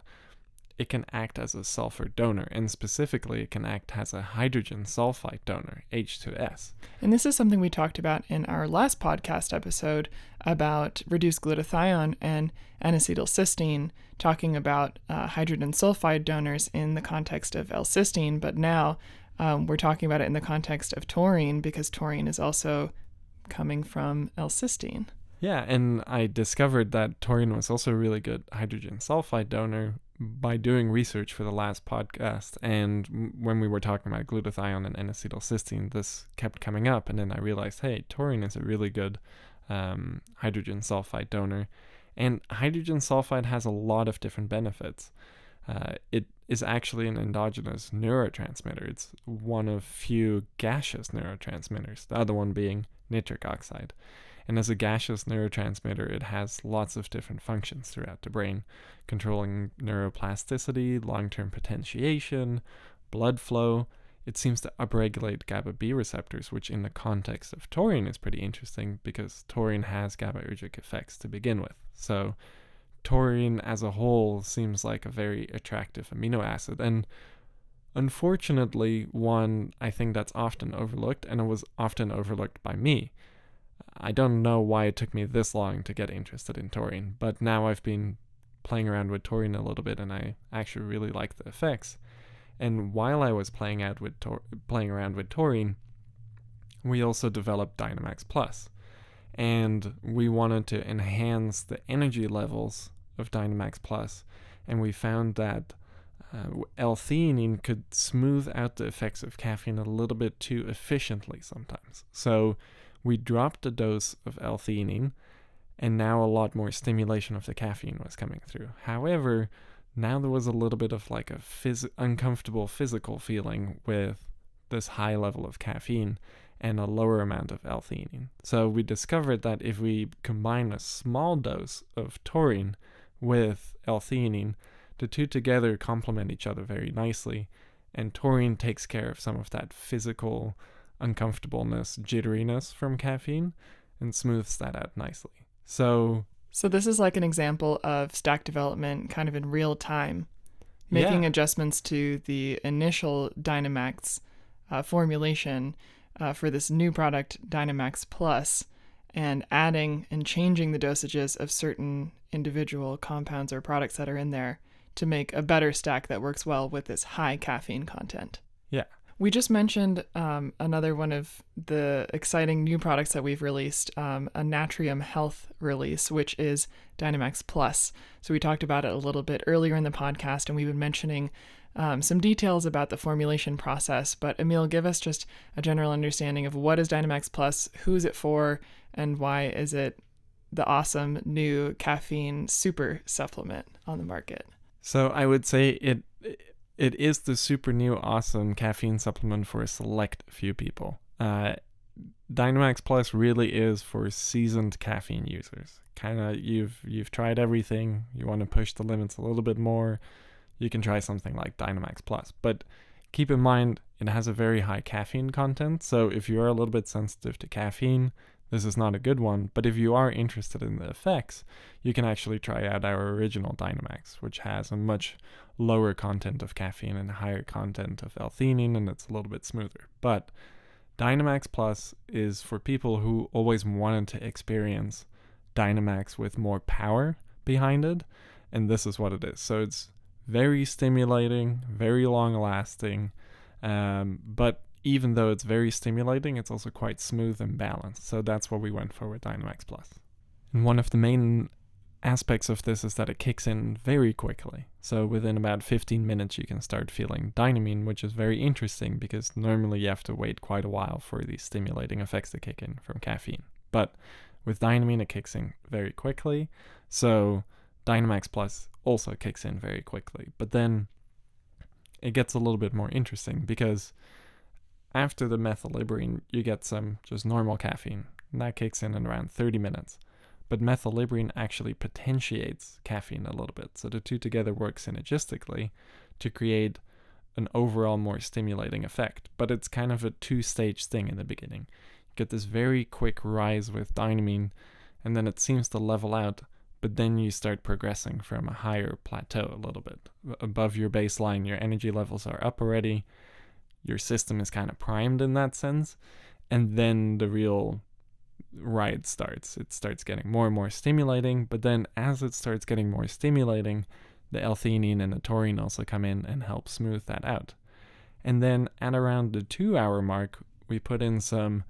it can act as a sulfur donor, and specifically it can act as a hydrogen sulfide donor, H2S. And this is something we talked about in our last podcast episode about reduced glutathione and N-acetylcysteine, talking about hydrogen sulfide donors in the context of L-cysteine, but now we're talking about it in the context of taurine because taurine is also coming from L-cysteine. Yeah, and I discovered that taurine was also a really good hydrogen sulfide donor by doing research for the last podcast, and when we were talking about glutathione and N-acetylcysteine, this kept coming up, and then I realized, hey, taurine is a really good hydrogen sulfide donor, and hydrogen sulfide has a lot of different benefits. It is actually an endogenous neurotransmitter. It's one of few gaseous neurotransmitters, the other one being nitric oxide. And as a gaseous neurotransmitter, it has lots of different functions throughout the brain, controlling neuroplasticity, long-term potentiation, blood flow. It seems to upregulate GABA B receptors, which in the context of taurine is pretty interesting because taurine has GABAergic effects to begin with. So taurine as a whole seems like a very attractive amino acid. And unfortunately, one I think that's often overlooked, and it was often overlooked by me. I don't know why it took me this long to get interested in taurine, but now I've been playing around with taurine a little bit, and I actually really like the effects. And while I was playing around with taurine, we also developed Dynamax Plus, and we wanted to enhance the energy levels of Dynamax Plus, and we found that L-theanine could smooth out the effects of caffeine a little bit too efficiently sometimes. So we dropped the dose of L-theanine and now a lot more stimulation of the caffeine was coming through. However, now there was a little bit of like a uncomfortable physical feeling with this high level of caffeine and a lower amount of L-theanine. So we discovered that if we combine a small dose of taurine with L-theanine, the two together complement each other very nicely, and taurine takes care of some of that physical uncomfortableness, jitteriness from caffeine, and smooths that out nicely. So this is like an example of stack development kind of in real time, making adjustments to the initial Dynamax formulation for this new product, Dynamax Plus, and adding and changing the dosages of certain individual compounds or products that are in there to make a better stack that works well with this high caffeine content. Yeah. We just mentioned another one of the exciting new products that we've released, a Natrium Health release, which is Dynamax Plus. So we talked about it a little bit earlier in the podcast, and we've been mentioning some details about the formulation process. But Emiel, give us just a general understanding of what is Dynamax Plus, who's it for, and why is it the awesome new caffeine super supplement on the market? So I would say it is the super new awesome caffeine supplement for a select few people. Dynamax Plus really is for seasoned caffeine users. Kind of you've tried everything, you want to push the limits a little bit more, you can try something like Dynamax Plus. But keep in mind, it has a very high caffeine content, so if you are a little bit sensitive to caffeine, this is not a good one. But if you are interested in the effects, you can actually try out our original Dynamax, which has a much lower content of caffeine and a higher content of L-theanine, and it's a little bit smoother. But Dynamax Plus is for people who always wanted to experience Dynamax with more power behind it, and this is what it is. So it's very stimulating, very long lasting, but even though it's very stimulating, it's also quite smooth and balanced. So that's what we went for with Dynamax Plus. And one of the main aspects of this is that it kicks in very quickly. So within about 15 minutes, you can start feeling dynamine, which is very interesting because normally you have to wait quite a while for these stimulating effects to kick in from caffeine. But with dynamine, it kicks in very quickly. So Dynamax Plus also kicks in very quickly. But then it gets a little bit more interesting because after the methylliberine, you get some just normal caffeine, and that kicks in around 30 minutes. But methylliberine actually potentiates caffeine a little bit, so the two together work synergistically to create an overall more stimulating effect. But it's kind of a two-stage thing in the beginning. You get this very quick rise with dynamine, and then it seems to level out, but then you start progressing from a higher plateau a little bit. Above your baseline, your energy levels are up already, your system is kind of primed in that sense, and then the real ride starts. It starts getting more and more stimulating, but then as it starts getting more stimulating, the L-theanine and the taurine also come in and help smooth that out. And then at around the 2-hour mark, we put in some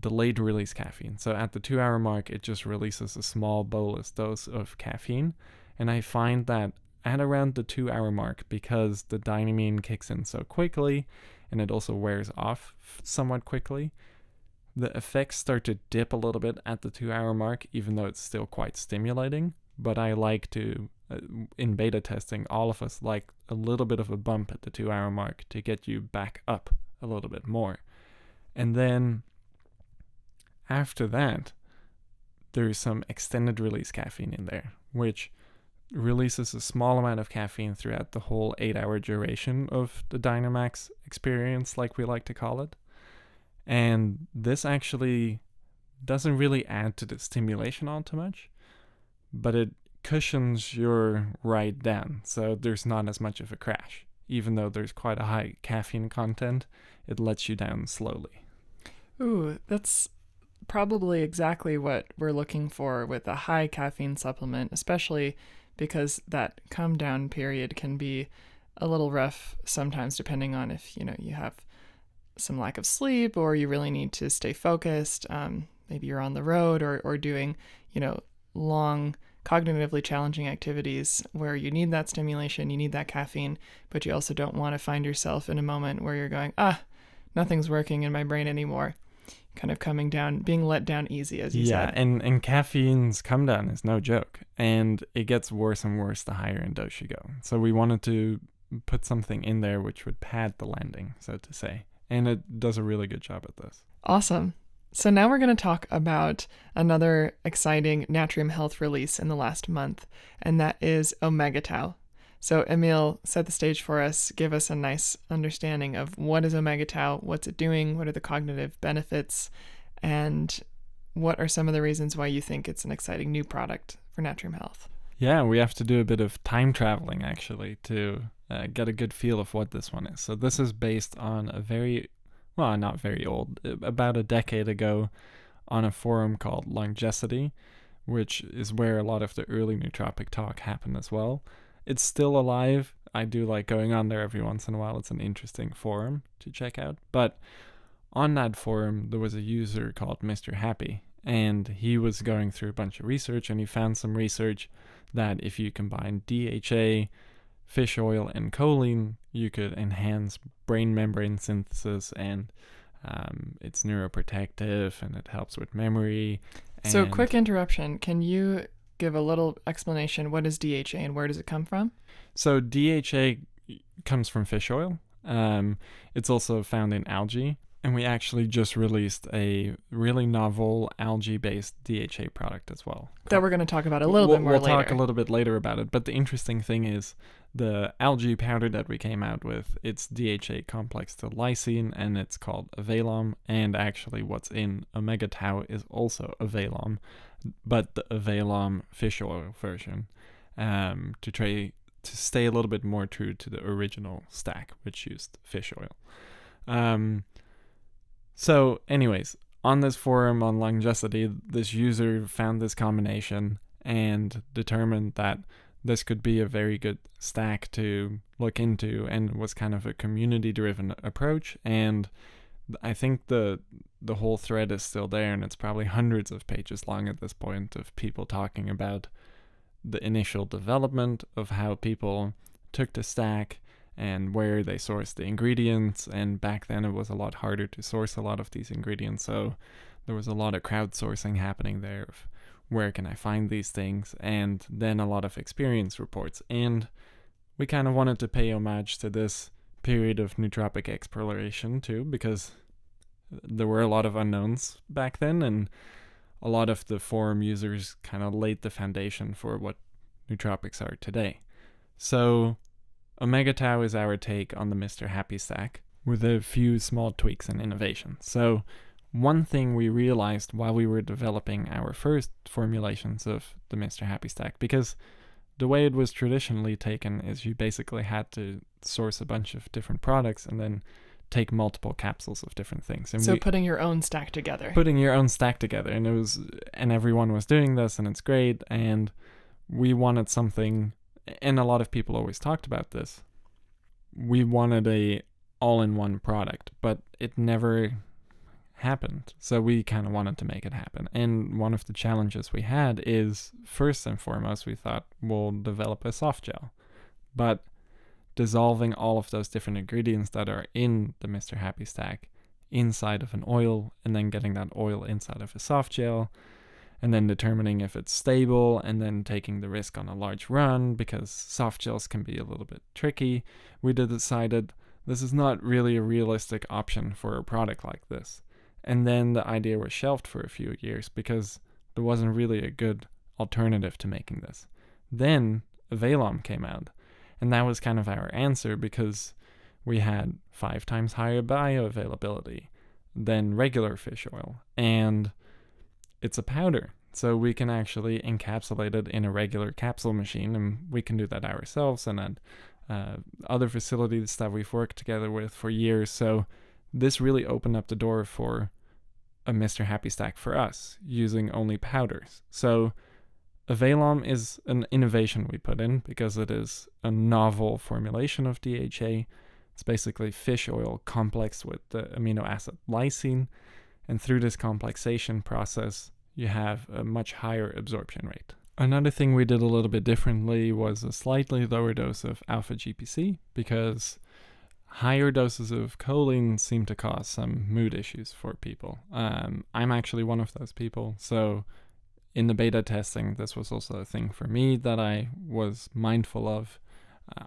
delayed release caffeine. So at the 2-hour mark, it just releases a small bolus dose of caffeine, and I find that at around the 2-hour mark, because the dynamine kicks in so quickly and it also wears off somewhat quickly, the effects start to dip a little bit at the 2-hour mark, even though it's still quite stimulating. But I like to, in beta testing, all of us like a little bit of a bump at the 2-hour mark to get you back up a little bit more. And then after that, there's some extended release caffeine in there, which releases a small amount of caffeine throughout the whole 8-hour duration of the Dynamax experience, like we like to call it. And this actually doesn't really add to the stimulation all too much, but it cushions your ride down, so there's not as much of a crash. Even though there's quite a high caffeine content, it lets you down slowly. Ooh, that's probably exactly what we're looking for with a high caffeine supplement, especially because that come down period can be a little rough sometimes, depending on if you have some lack of sleep or you really need to stay focused. Maybe you're on the road or doing long cognitively challenging activities where you need that stimulation, you need that caffeine, but you also don't want to find yourself in a moment where you're going, nothing's working in my brain anymore. kind of coming down, being let down easy, as you Yeah, said. and caffeine's come down is no joke. And it gets worse and worse the higher in dose you go. So we wanted to put something in there which would pad the landing, so to say. And it does a really good job at this. Awesome. So now we're going to talk about another exciting Natrium Health release in the last month, and that is OmegaTAU. So Emiel, set the stage for us, give us a nice understanding of what is OmegaTAU, what's it doing, what are the cognitive benefits, and what are some of the reasons why you think it's an exciting new product for Natrium Health. Yeah, we have to do a bit of time traveling, actually, to get a good feel of what this one is. So this is based on a not very old, about a decade ago, on a forum called Longevity, which is where a lot of the early nootropic talk happened as well. It's still alive. I do like going on there every once in a while. It's an interesting forum to check out. But on that forum, there was a user called Mr. Happy, and he was going through a bunch of research, and he found some research that if you combine DHA, fish oil, and choline, you could enhance brain membrane synthesis, and it's neuroprotective, and it helps with memory. So quick interruption. Can you give a little explanation? What is DHA and where does it come from? So DHA comes from fish oil. It's also found in algae. And we actually just released a really novel algae-based DHA product as well. That we're going to talk about a little bit more later. We'll talk a little bit later about it. But the interesting thing is the algae powder that we came out with, it's DHA complex to lysine, and it's called AvailOm. And actually what's in OmegaTAU is also AvailOm, but the AvailOm fish oil version, to stay a little bit more true to the original stack, which used fish oil. So anyways, on this forum on Longevity, this user found this combination and determined that this could be a very good stack to look into, and was kind of a community-driven approach. And I think the whole thread is still there, and it's probably hundreds of pages long at this point of people talking about the initial development of how people took the stack and where they sourced the ingredients. And back then it was a lot harder to source a lot of these ingredients, so there was a lot of crowdsourcing happening there of where can I find these things, and then a lot of experience reports. And we kind of wanted to pay homage to this period of nootropic exploration too, because there were a lot of unknowns back then, and a lot of the forum users kind of laid the foundation for what nootropics are today. So OmegaTAU is our take on the Mr. Happy stack with a few small tweaks and innovations. So one thing we realized while we were developing our first formulations of the Mr. Happy stack, because the way it was traditionally taken is you basically had to source a bunch of different products and then take multiple capsules of different things. And so putting your own stack together. Putting your own stack together. And everyone was doing this, and it's great. And we wanted something, and a lot of people always talked about this. We wanted a all-in-one product, but it never happened. So we kind of wanted to make it happen. And one of the challenges we had is, first and foremost, we thought we'll develop a soft gel. But dissolving all of those different ingredients that are in the Mr. Happy stack inside of an oil, and then getting that oil inside of a soft gel, and then determining if it's stable, and then taking the risk on a large run, because soft gels can be a little bit tricky, we decided this is not really a realistic option for a product like this. And then the idea was shelved for a few years because there wasn't really a good alternative to making this. Then AvailOm came out, and that was kind of our answer, because we had 5 times higher bioavailability than regular fish oil, and it's a powder, so we can actually encapsulate it in a regular capsule machine, and we can do that ourselves and at other facilities that we've worked together with for years. So this really opened up the door for a Mr. Happy stack for us, using only powders. So AvailOm is an innovation we put in because it is a novel formulation of DHA. It's basically fish oil complexed with the amino acid lysine, and through this complexation process, you have a much higher absorption rate. Another thing we did a little bit differently was a slightly lower dose of alpha GPC, because higher doses of choline seem to cause some mood issues for people. I'm actually one of those people, so in the beta testing, this was also a thing for me that I was mindful of.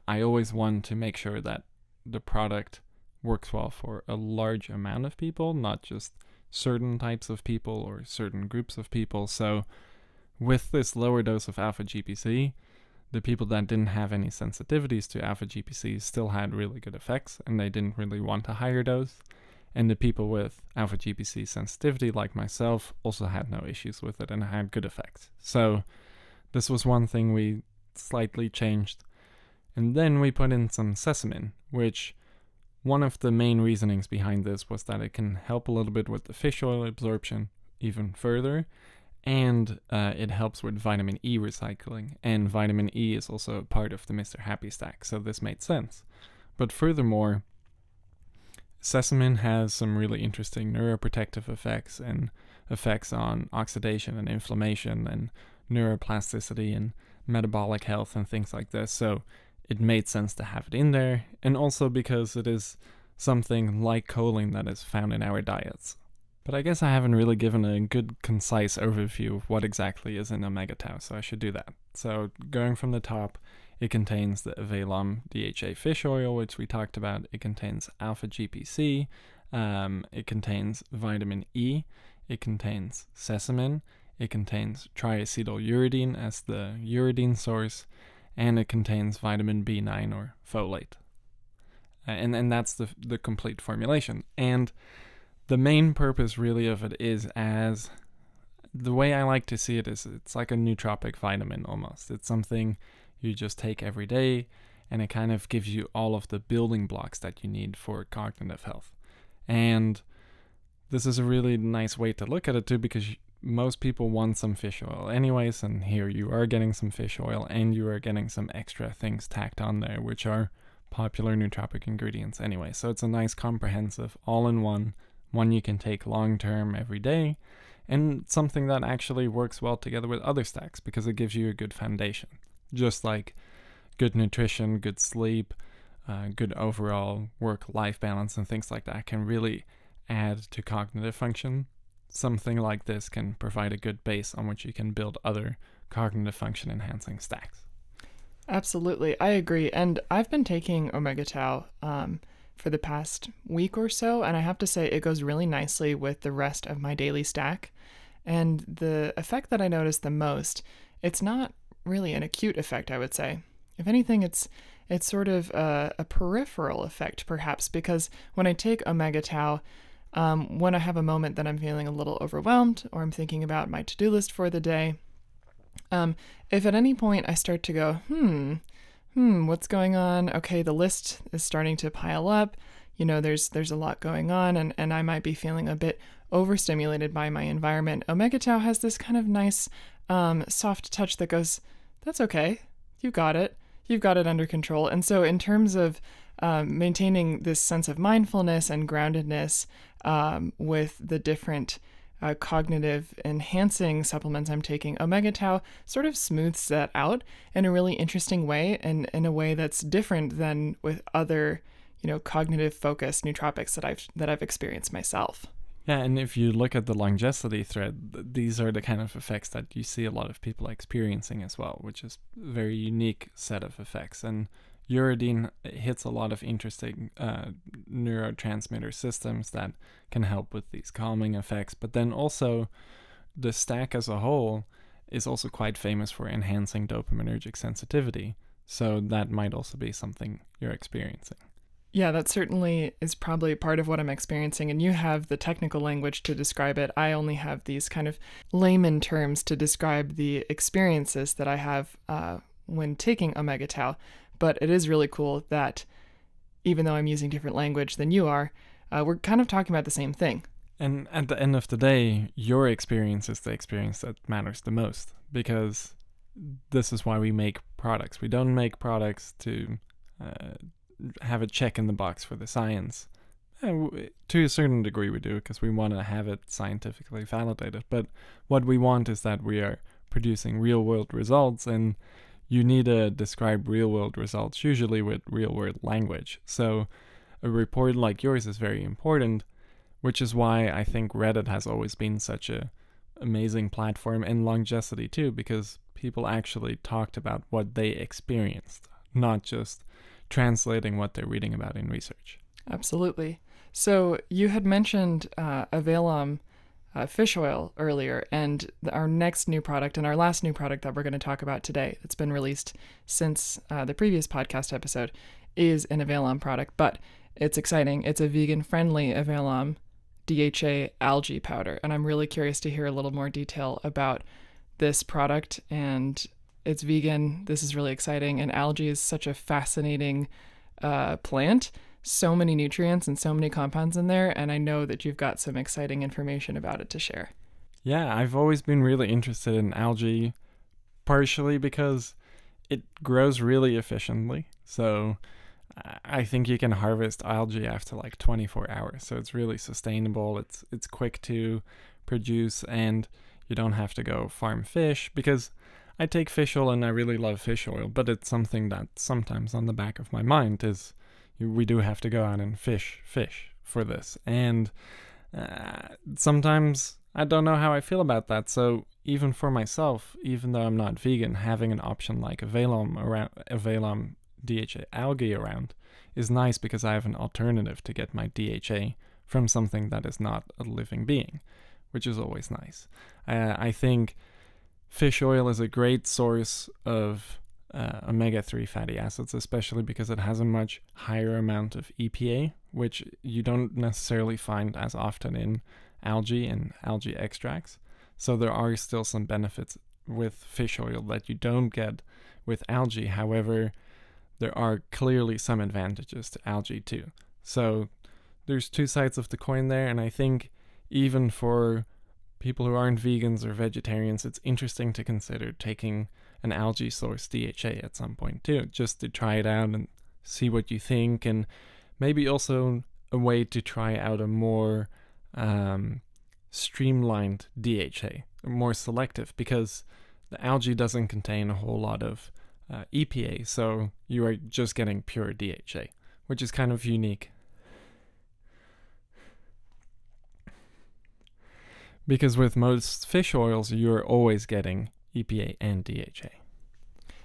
I always want to make sure that the product works well for a large amount of people, not just certain types of people or certain groups of people. So with this lower dose of alpha GPC, the people that didn't have any sensitivities to alpha GPC still had really good effects, and they didn't really want a higher dose. And the people with alpha GPC sensitivity, like myself, also had no issues with it and had good effects. So this was one thing we slightly changed. And then we put in some sesamin, which one of the main reasonings behind this was that it can help a little bit with the fish oil absorption even further, and it helps with vitamin E recycling, and vitamin E is also a part of the Mr. Happy stack, so this made sense. But furthermore, sesamin has some really interesting neuroprotective effects and effects on oxidation and inflammation and neuroplasticity and metabolic health and things like this, so it made sense to have it in there, and also because it is something like choline that is found in our diets. But I guess I haven't really given a good, concise overview of what exactly is in OmegaTAU, so I should do that. So going from the top, it contains the AvailOm DHA fish oil, which we talked about. It contains alpha GPC. It contains vitamin E. It contains sesamin. It contains triacetyluridine as the uridine source, and it contains vitamin B9 or folate. And that's the complete formulation. And the main purpose really of it is, as the way I like to see it is, it's like a nootropic vitamin almost. It's something you just take every day, and it kind of gives you all of the building blocks that you need for cognitive health. And this is a really nice way to look at it too, because most people want some fish oil anyways, and here you are getting some fish oil, and you are getting some extra things tacked on there, which are popular nootropic ingredients anyway. So it's a nice comprehensive all-in-one, one you can take long-term every day, and something that actually works well together with other stacks because it gives you a good foundation. Just like good nutrition, good sleep, good overall work-life balance and things like that can really add to cognitive function. Something like this can provide a good base on which you can build other cognitive function enhancing stacks. Absolutely, I agree. And I've been taking OmegaTAU for the past week or so, and I have to say it goes really nicely with the rest of my daily stack. And the effect that I notice the most, it's not really an acute effect, I would say. If anything, it's sort of a peripheral effect, perhaps, because when I take OmegaTAU, when I have a moment that I'm feeling a little overwhelmed or I'm thinking about my to-do list for the day, if at any point I start to go, what's going on? Okay, the list is starting to pile up. There's a lot going on, and I might be feeling a bit overstimulated by my environment. OmegaTAU has this kind of nice, soft touch that goes, that's okay. You got it. You've got it under control. And so in terms of maintaining this sense of mindfulness and groundedness with the different cognitive enhancing supplements I'm taking, OmegaTAU sort of smooths that out in a really interesting way, and in a way that's different than with other, cognitive focused nootropics that I've experienced myself. Yeah, and if you look at the longevity thread, these are the kind of effects that you see a lot of people experiencing as well, which is a very unique set of effects. And uridine hits a lot of interesting neurotransmitter systems that can help with these calming effects. But then also, the stack as a whole is also quite famous for enhancing dopaminergic sensitivity. So that might also be something you're experiencing. Yeah, that certainly is probably part of what I'm experiencing, and you have the technical language to describe it. I only have these kind of layman terms to describe the experiences that I have when taking OmegaTAU, but it is really cool that even though I'm using different language than you are, we're kind of talking about the same thing. And at the end of the day, your experience is the experience that matters the most, because this is why we make products. We don't make products to have a check in the box for the science. To a certain degree we do, because we want to have it scientifically validated. But what we want is that we are producing real world results, and you need to describe real world results usually with real world language. So a report like yours is very important, which is why I think Reddit has always been such a amazing platform, and Longevity too, because people actually talked about what they experienced, not just translating what they're reading about in research. Absolutely. So you had mentioned AvailOm fish oil earlier, and our next new product and our last new product that we're going to talk about today that's been released since the previous podcast episode is an AvailOm product, but it's exciting. It's a vegan-friendly AvailOm DHA algae powder, and I'm really curious to hear a little more detail about this product. And it's vegan. This is really exciting, and algae is such a fascinating plant. So many nutrients and so many compounds in there, and I know that you've got some exciting information about it to share. Yeah, I've always been really interested in algae, partially because it grows really efficiently. So I think you can harvest algae after like 24 hours. So it's really sustainable. It's quick to produce, and you don't have to go farm fish, because I take fish oil and I really love fish oil, but it's something that's sometimes on the back of my mind is we do have to go out and fish for this. And sometimes I don't know how I feel about that. So even for myself, even though I'm not vegan, having an option like AvailOm DHA algae around is nice, because I have an alternative to get my DHA from something that is not a living being, which is always nice. I think fish oil is a great source of omega-3 fatty acids, especially because it has a much higher amount of EPA, which you don't necessarily find as often in algae and algae extracts. So there are still some benefits with fish oil that you don't get with algae. However, there are clearly some advantages to algae too. So there's two sides of the coin there, and I think even for people who aren't vegans or vegetarians, it's interesting to consider taking an algae source DHA at some point too, just to try it out and see what you think, and maybe also a way to try out a more streamlined DHA, more selective, because the algae doesn't contain a whole lot of EPA, so you are just getting pure DHA, which is kind of unique. Because with most fish oils, you're always getting EPA and DHA.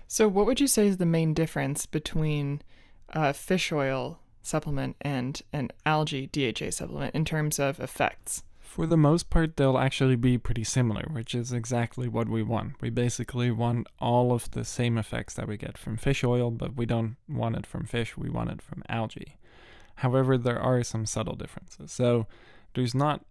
So what would you say is the main difference between a fish oil supplement and an algae DHA supplement in terms of effects? For the most part, they'll actually be pretty similar, which is exactly what we want. We basically want all of the same effects that we get from fish oil, but we don't want it from fish, we want it from algae. However, there are some subtle differences. So there's not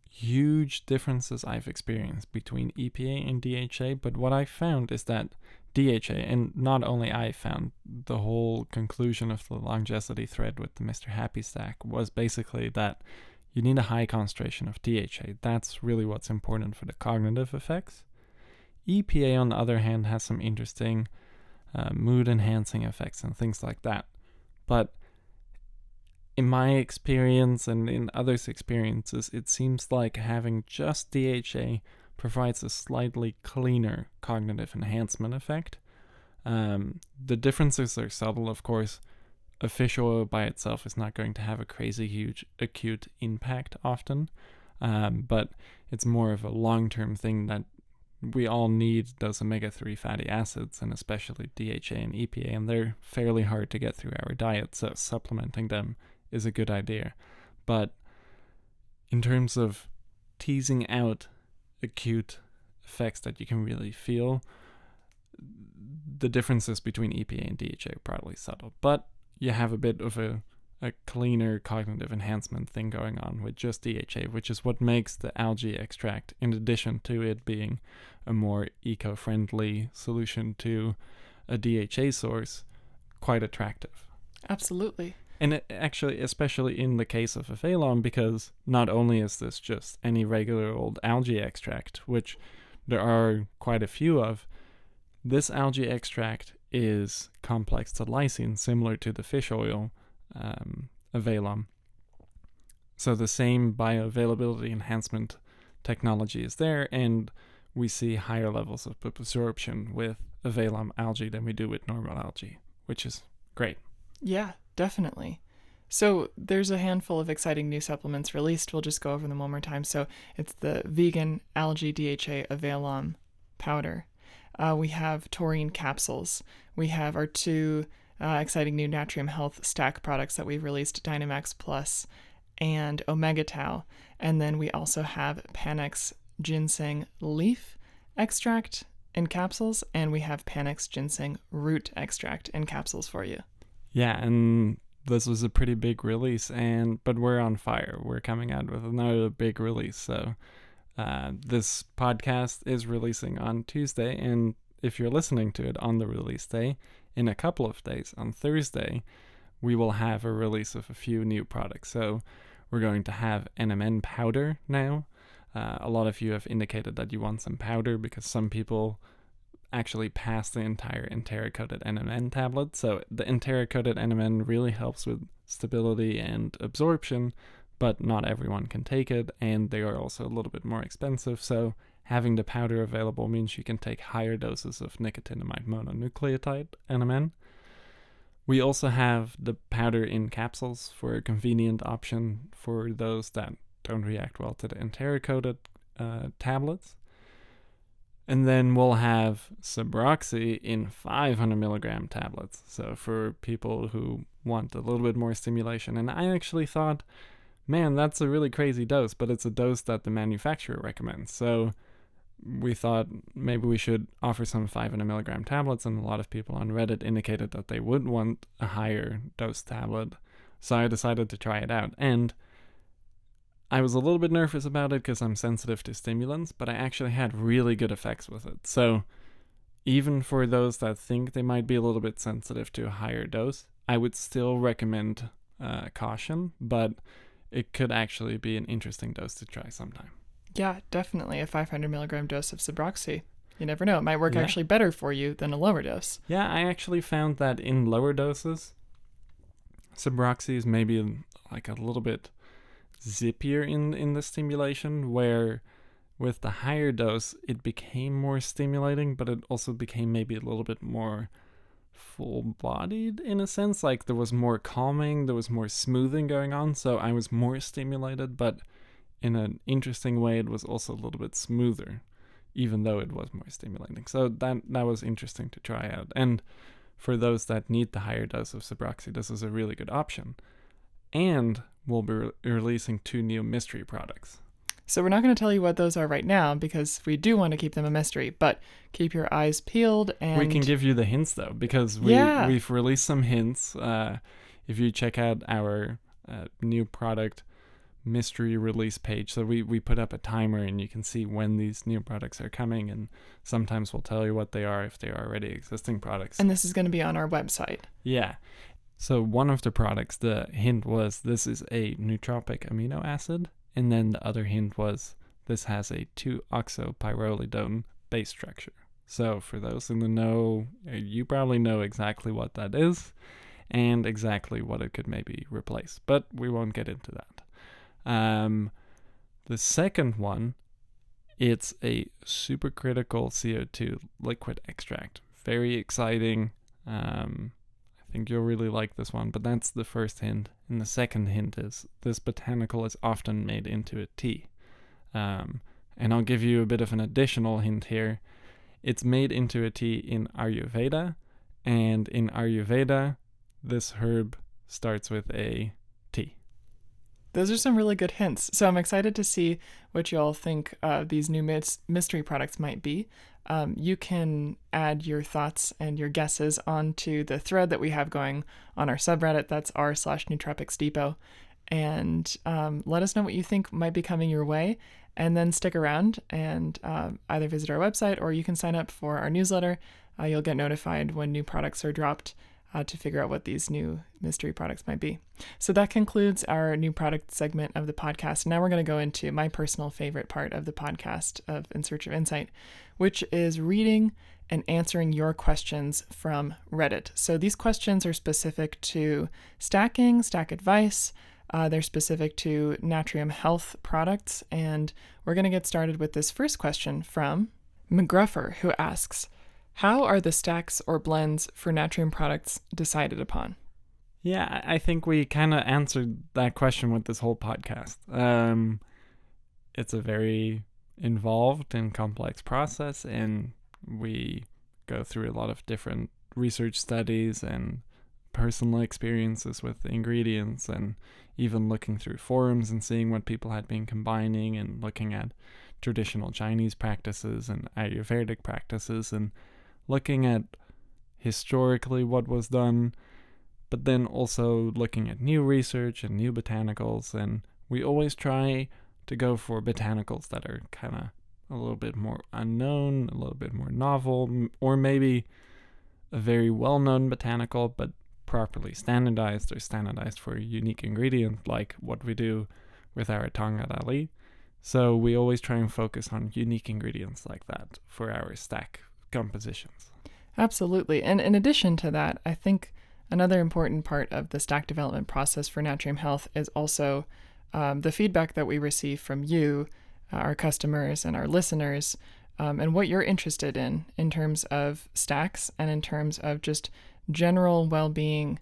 huge differences I've experienced between EPA and DHA, but what I found is that DHA, and not only I found, the whole conclusion of the longevity thread with the Mr. Happy stack was basically that you need a high concentration of DHA. That's really what's important for the cognitive effects. EPA, on the other hand, has some interesting mood-enhancing effects and things like that. But in my experience and in others' experiences, it seems like having just DHA provides a slightly cleaner cognitive enhancement effect. The differences are subtle, of course. A fish oil by itself is not going to have a crazy huge acute impact often, but it's more of a long-term thing that we all need those omega-3 fatty acids, and especially DHA and EPA, and they're fairly hard to get through our diet, so supplementing them is a good idea. But in terms of teasing out acute effects that you can really feel, the differences between EPA and DHA are probably subtle, but you have a bit of a cleaner cognitive enhancement thing going on with just DHA, which is what makes the algae extract, in addition to it being a more eco-friendly solution to a DHA source, quite attractive. Absolutely. And it actually, especially in the case of AvailOm, because not only is this just any regular old algae extract, which there are quite a few of, this algae extract is complex to lysine, similar to the fish oil AvailOm. So the same bioavailability enhancement technology is there, and we see higher levels of absorption with AvailOm algae than we do with normal algae, which is great. Yeah, definitely. So there's a handful of exciting new supplements released. We'll just go over them one more time. So it's the vegan algae DHA AvailOm powder. We have Taurine Capsules. We have our two exciting new Natrium Health stack products that we've released, Dynamax Plus and OmegaTAU. And then we also have Panax Ginseng Leaf Extract in capsules, and we have Panax Ginseng Root Extract in capsules for you. Yeah, and this was a pretty big release, but we're on fire. We're coming out with another big release. So this podcast is releasing on Tuesday, and if you're listening to it on the release day, in a couple of days, on Thursday, we will have a release of a few new products. So we're going to have NMN powder now. A lot of you have indicated that you want some powder because some people actually pass the entire enteric-coated NMN tablet. So the enteric-coated NMN really helps with stability and absorption, but not everyone can take it, and they are also a little bit more expensive. So having the powder available means you can take higher doses of nicotinamide mononucleotide NMN. We also have the powder in capsules for a convenient option for those that don't react well to the enteric-coated tablets. And then we'll have Subroxy in 500 milligram tablets. So for people who want a little bit more stimulation. And I actually thought, man, that's a really crazy dose, but it's a dose that the manufacturer recommends. So we thought maybe we should offer some 500 milligram tablets, and a lot of people on Reddit indicated that they would want a higher dose tablet. So I decided to try it out. And I was a little bit nervous about it because I'm sensitive to stimulants, but I actually had really good effects with it. So even for those that think they might be a little bit sensitive to a higher dose, I would still recommend caution, but it could actually be an interesting dose to try sometime. Yeah, definitely a 500 milligram dose of Subroxy. You never know. It might work actually better for you than a lower dose. Yeah, I actually found that in lower doses, Subroxy is maybe like a little bit zippier in the stimulation, where with the higher dose it became more stimulating, but it also became maybe a little bit more full-bodied in a sense. Like there was more calming, there was more smoothing going on, so I was more stimulated, but in an interesting way it was also a little bit smoother, even though it was more stimulating. So that was interesting to try out. And for those that need the higher dose of Subroxy, this is a really good option. And we'll be releasing 2 new mystery products. So we're not going to tell you what those are right now because we do want to keep them a mystery, but keep your eyes peeled. And we can give you the hints though, because we've released some hints. If you check out our new product mystery release page, so we put up a timer and you can see when these new products are coming, and sometimes we'll tell you what they are if they are already existing products. And this is going to be on our website. Yeah. So one of the products, the hint was this is a nootropic amino acid, and then the other hint was this has a 2-oxopyrrolidone base structure. So for those in the know, you probably know exactly what that is and exactly what it could maybe replace, but we won't get into that. The second one, it's a supercritical CO2 liquid extract. Very exciting. I think you'll really like this one, but that's the first hint. And the second hint is this botanical is often made into a tea. And I'll give you a bit of an additional hint here. It's made into a tea in Ayurveda, and in Ayurveda, this herb starts with a T. Those are some really good hints. So I'm excited to see what you all think these new mystery products might be. You can add your thoughts and your guesses onto the thread that we have going on our subreddit. That's r/Nootropics Depot. And let us know what you think might be coming your way. And then stick around and either visit our website, or you can sign up for our newsletter. You'll get notified when new products are dropped to figure out what these new mystery products might be. So that concludes our new product segment of the podcast. Now we're going to go into my personal favorite part of the podcast of In Search of Insight, which is reading and answering your questions from Reddit. So these questions are specific to stacking, stack advice. They're specific to Natrium Health products. And we're going to get started with this first question from McGruffer, who asks, how are the stacks or blends for Natrium products decided upon? Yeah, I think we kind of answered that question with this whole podcast. It's a very involved and complex process, and we go through a lot of different research studies and personal experiences with the ingredients, and even looking through forums and seeing what people had been combining, and looking at traditional Chinese practices and Ayurvedic practices, and looking at historically what was done, but then also looking at new research and new botanicals. And we always try to go for botanicals that are kind of a little bit more unknown, a little bit more novel, or maybe a very well-known botanical but properly standardized, or standardized for a unique ingredient, like what we do with our Tonga. So we always try and focus on unique ingredients like that for our stack compositions. Absolutely. And in addition to that, I think another important part of the stack development process for Natrium Health is also the feedback that we receive from you, our customers and our listeners, and what you're interested in terms of stacks and in terms of just general well-being,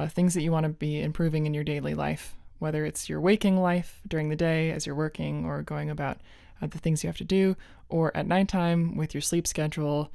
things that you want to be improving in your daily life, whether it's your waking life during the day as you're working or going about the things you have to do, or at nighttime with your sleep schedule,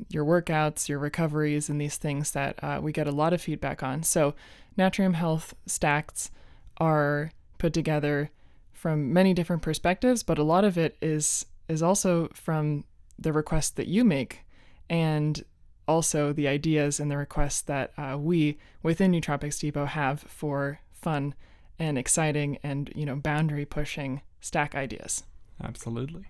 your workouts, your recoveries, and these things that we get a lot of feedback on. So Natrium Health stacks are put together from many different perspectives, but a lot of it is also from the requests that you make, and also the ideas and the requests that we within Nootropics Depot have for fun and exciting and boundary pushing stack ideas. Absolutely.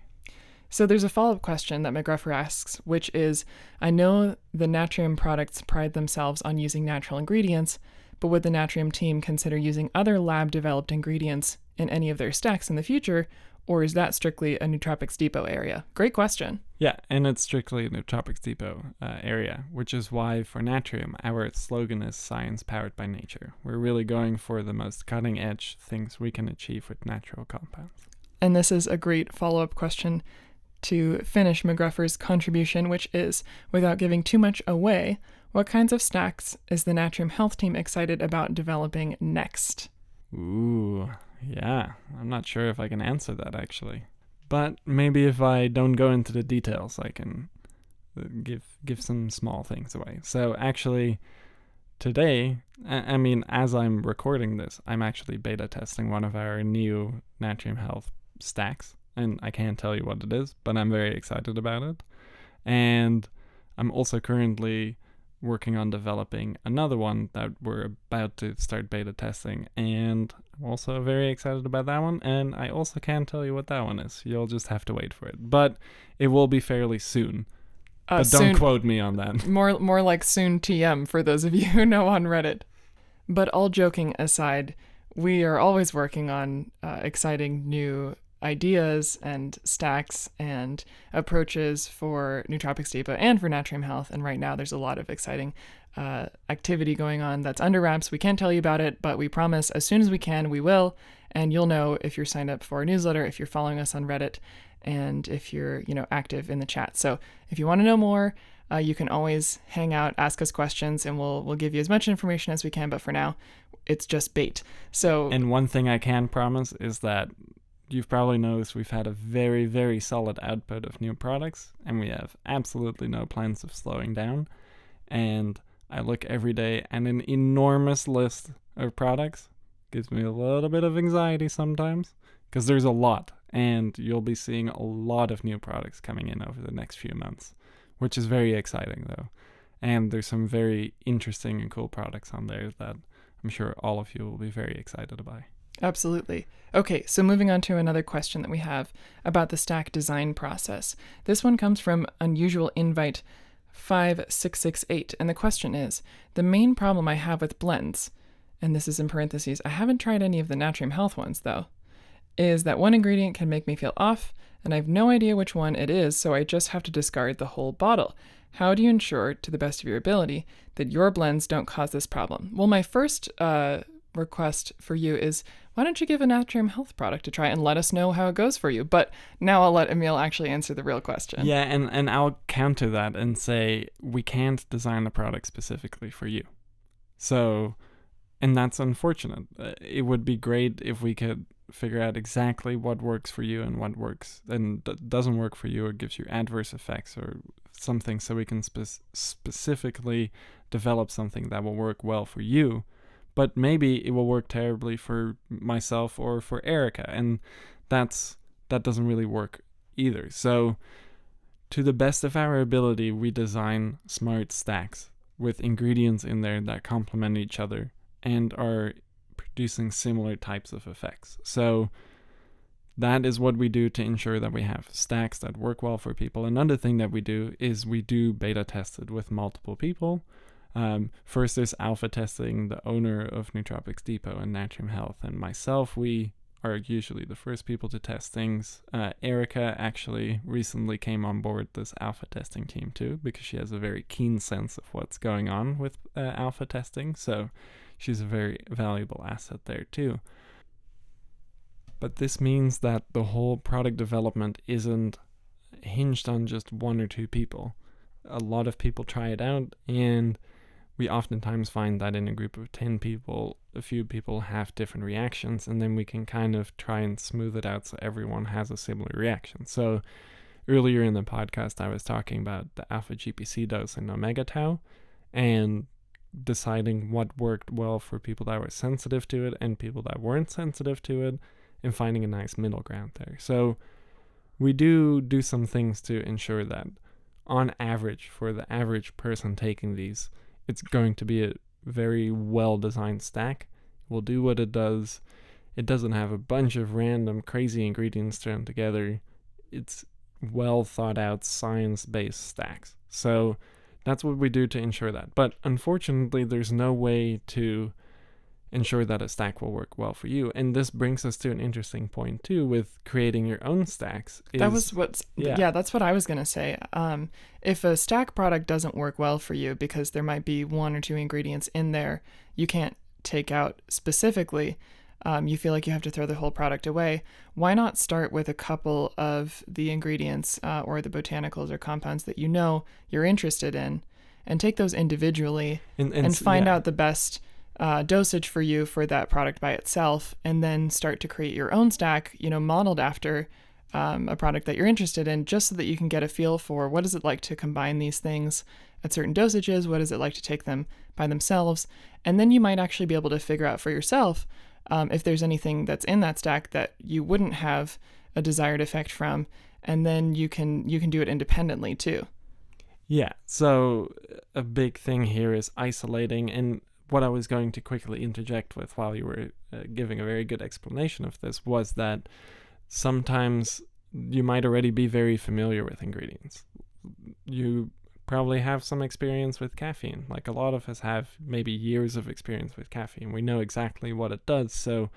So there's a follow-up question that McGruffler asks, which is, I know the Natrium products pride themselves on using natural ingredients, but would the Natrium team consider using other lab-developed ingredients in any of their stacks in the future, or is that strictly a Nootropics Depot area? Great question. Yeah, and it's strictly a Nootropics Depot area, which is why for Natrium, our slogan is Science Powered by Nature. We're really going for the most cutting-edge things we can achieve with natural compounds. And this is a great follow-up question to finish McGruffler's contribution, which is, without giving too much away, what kinds of stacks is the Natrium Health team excited about developing next? Ooh, yeah. I'm not sure if I can answer that, actually. But maybe if I don't go into the details, I can give some small things away. So actually, today, I mean, as I'm recording this, I'm actually beta testing one of our new Natrium Health stacks. And I can't tell you what it is, but I'm very excited about it. And I'm also currently working on developing another one that we're about to start beta testing. And I'm also very excited about that one. And I also can't tell you what that one is. You'll just have to wait for it. But it will be fairly soon. But don't quote me on that. More like soon TM for those of you who know on Reddit. But all joking aside, we are always working on exciting new ideas and stacks and approaches for Nootropics Depot and for Natrium Health. And right now there's a lot of exciting activity going on that's under wraps. We can't tell you about it, but we promise as soon as we can, we will. And you'll know if you're signed up for our newsletter, if you're following us on Reddit, and if you're, active in the chat. So if you want to know more, you can always hang out, ask us questions, and we'll give you as much information as we can. But for now, it's just bait. So, and one thing I can promise is that you've probably noticed we've had a very, very solid output of new products, and we have absolutely no plans of slowing down. And I look every day, and an enormous list of products gives me a little bit of anxiety sometimes, because there's a lot, and you'll be seeing a lot of new products coming in over the next few months, which is very exciting, though. And there's some very interesting and cool products on there that I'm sure all of you will be very excited by. Absolutely. Okay, so moving on to another question that we have about the stack design process. This one comes from Unusual Invite 5668, and the question is, the main problem I have with blends, and this is in parentheses, I haven't tried any of the Natrium Health ones though, is that one ingredient can make me feel off, and I have no idea which one it is, so I just have to discard the whole bottle. How do you ensure, to the best of your ability, that your blends don't cause this problem? Well, my first request for you is, why don't you give a Natrium Health product a try and let us know how it goes for you? But now I'll let Emiel actually answer the real question. Yeah, and I'll counter that and say we can't design a product specifically for you. So And that's unfortunate. It would be great if we could figure out exactly what works for you and what works and doesn't work for you or gives you adverse effects or something, so we can specifically develop something that will work well for you. But maybe it will work terribly for myself or for Erika, and that doesn't really work either. So to the best of our ability, we design smart stacks with ingredients in there that complement each other and are producing similar types of effects. So that is what we do to ensure that we have stacks that work well for people. Another thing that we do is we do beta test it with multiple people. First there's alpha testing. The owner of Nootropics Depot and Natrium Health and myself, we are usually the first people to test things. Erika actually recently came on board this alpha testing team too, because she has a very keen sense of what's going on with alpha testing. So she's a very valuable asset there too. But this means that the whole product development isn't hinged on just one or two people. A lot of people try it out, and we oftentimes find that in a group of 10 people, a few people have different reactions, and then we can kind of try and smooth it out so everyone has a similar reaction. So earlier in the podcast, I was talking about the alpha GPC dose in OmegaTAU, and deciding what worked well for people that were sensitive to it and people that weren't sensitive to it, and finding a nice middle ground there. So we do some things to ensure that on average, for the average person taking these, it's going to be a very well-designed stack. It will do what it does. It doesn't have a bunch of random crazy ingredients thrown together. It's well thought out, science-based stacks. So that's what we do to ensure that. But unfortunately, there's no way to ensure that a stack will work well for you. And this brings us to an interesting point too with creating your own stacks. That's what I was going to say. If a stack product doesn't work well for you because there might be one or two ingredients in there you can't take out specifically, you feel like you have to throw the whole product away, why not start with a couple of the ingredients or the botanicals or compounds that you know you're interested in and take those individually and find out the best dosage for you for that product by itself, and then start to create your own stack, modeled after a product that you're interested in, just so that you can get a feel for what is it like to combine these things at certain dosages, what is it like to take them by themselves, and then you might actually be able to figure out for yourself if there's anything that's in that stack that you wouldn't have a desired effect from, and then you can do it independently too. Yeah, so a big thing here is isolating, and what I was going to quickly interject with while you were giving a very good explanation of this was that sometimes you might already be very familiar with ingredients. You probably have some experience with caffeine. Like a lot of us have maybe years of experience with caffeine. We know exactly what it does. So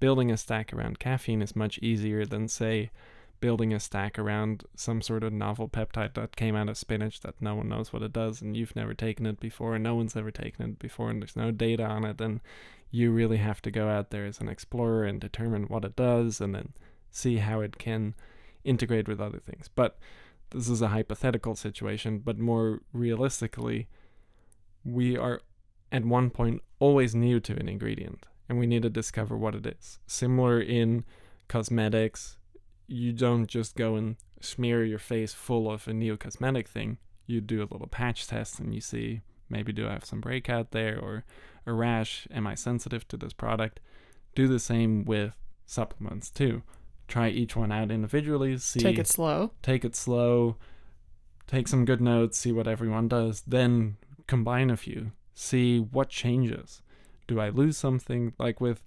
building a stack around caffeine is much easier than, say, building a stack around some sort of novel peptide that came out of spinach that no one knows what it does, and you've never taken it before, and no one's ever taken it before, and there's no data on it, and you really have to go out there as an explorer and determine what it does and then see how it can integrate with other things. But this is a hypothetical situation, but more realistically, we are at one point always new to an ingredient, and we need to discover what it is. Similar in cosmetics, you don't just go and smear your face full of a new cosmetic thing. You do a little patch test and you see, maybe do I have some breakout there or a rash? Am I sensitive to this product? Do the same with supplements too. Try each one out individually. Take it slow. Take some good notes. See what everyone does. Then combine a few. See what changes. Do I lose something? Like with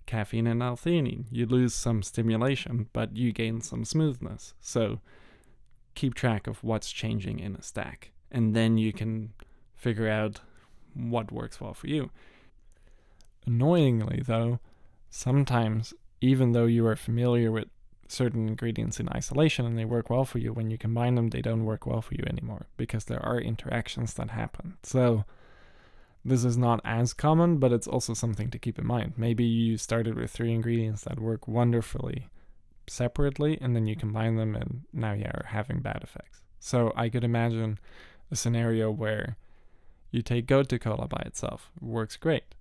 caffeine and L-theanine, you lose some stimulation, but you gain some smoothness. So keep track of what's changing in a stack, and then you can figure out what works well for you. Annoyingly, though, sometimes, even though you are familiar with certain ingredients in isolation and they work well for you, when you combine them, they don't work well for you anymore, because there are interactions that happen. So this is not as common, but it's also something to keep in mind. Maybe you started with 3 ingredients that work wonderfully separately, and then you combine them, and now you are having bad effects. So I could imagine a scenario where you take gotu kola by itself. It works great.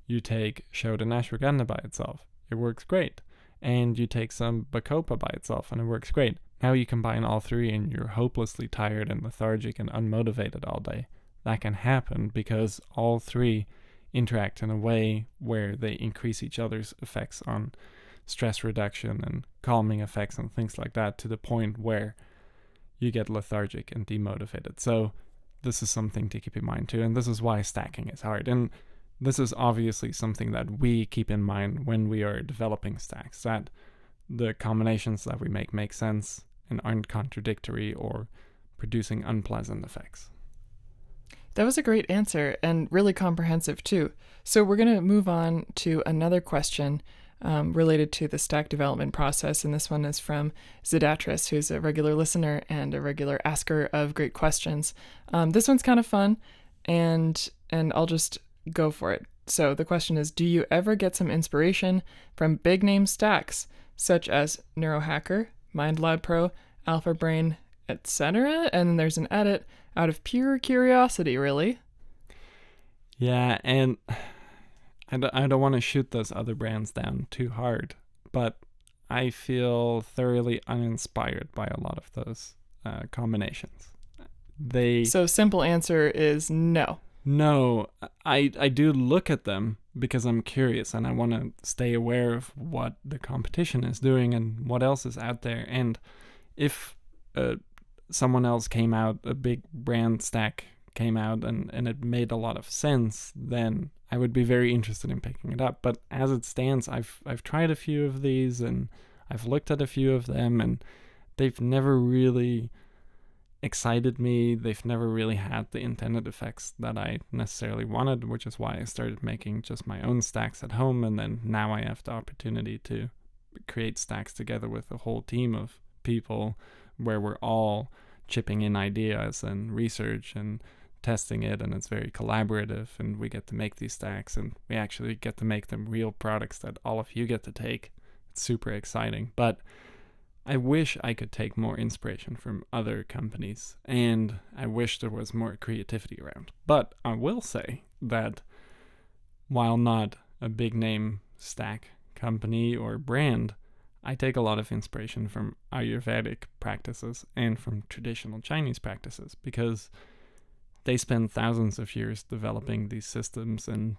you take Shodan ashwagandha by itself, it works great. And you take some bacopa by itself and it works great. Now you combine all three and you're hopelessly tired and lethargic and unmotivated all day. That can happen because all three interact in a way where they increase each other's effects on stress reduction and calming effects and things like that, to the point where you get lethargic and demotivated. So this is something to keep in mind too, and this is why stacking is hard. And this is obviously something that we keep in mind when we are developing stacks, that the combinations that we make sense and aren't contradictory or producing unpleasant effects. That was a great answer and really comprehensive too. So we're going to move on to another question related to the stack development process. And this one is from Zidatris, who's a regular listener and a regular asker of great questions. This one's kind of fun, and I'll just go for it. So the question is, do you ever get some inspiration from big name stacks such as Neurohacker, MindLab Alpha Brain, etc.? And then there's an edit, out of pure curiosity, really. Yeah, and I don't want to shoot those other brands down too hard, but I feel thoroughly uninspired by a lot of those combinations. So simple answer is no. No, I do look at them because I'm curious and I want to stay aware of what the competition is doing and what else is out there. And if someone else came out, a big brand stack came out and it made a lot of sense, then I would be very interested in picking it up. But as it stands, I've tried a few of these and I've looked at a few of them, and they've never really excited me. They've never really had the intended effects that I necessarily wanted, which is why I started making just my own stacks at home. And then now I have the opportunity to create stacks together with a whole team of people where we're all chipping in ideas and research and testing it, and it's very collaborative, and we get to make these stacks and we actually get to make them real products that all of you get to take. It's super exciting. But I wish I could take more inspiration from other companies, and I wish there was more creativity around. But I will say that while not a big name stack company or brand, I take a lot of inspiration from Ayurvedic practices and from traditional Chinese practices, because they spend thousands of years developing these systems and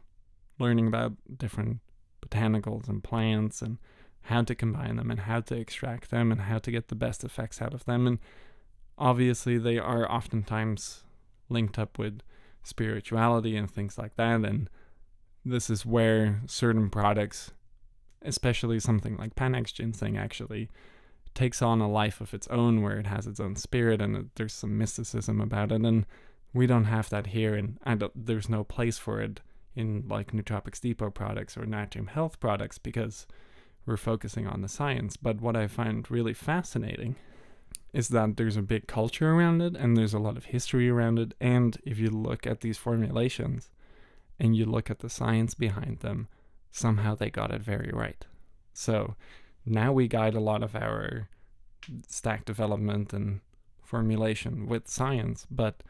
learning about different botanicals and plants and how to combine them and how to extract them and how to get the best effects out of them. And obviously they are oftentimes linked up with spirituality and things like that. And this is where certain products, especially something like Panax Ginseng, actually takes on a life of its own, where it has its own spirit and there's some mysticism about it. And we don't have that here, and there's no place for it in like Nootropics Depot products or Natrium Health products, because we're focusing on the science. But what I find really fascinating is that there's a big culture around it and there's a lot of history around it. And if you look at these formulations and you look at the science behind them, somehow they got it very right. So now we guide a lot of our stack development and formulation with science, but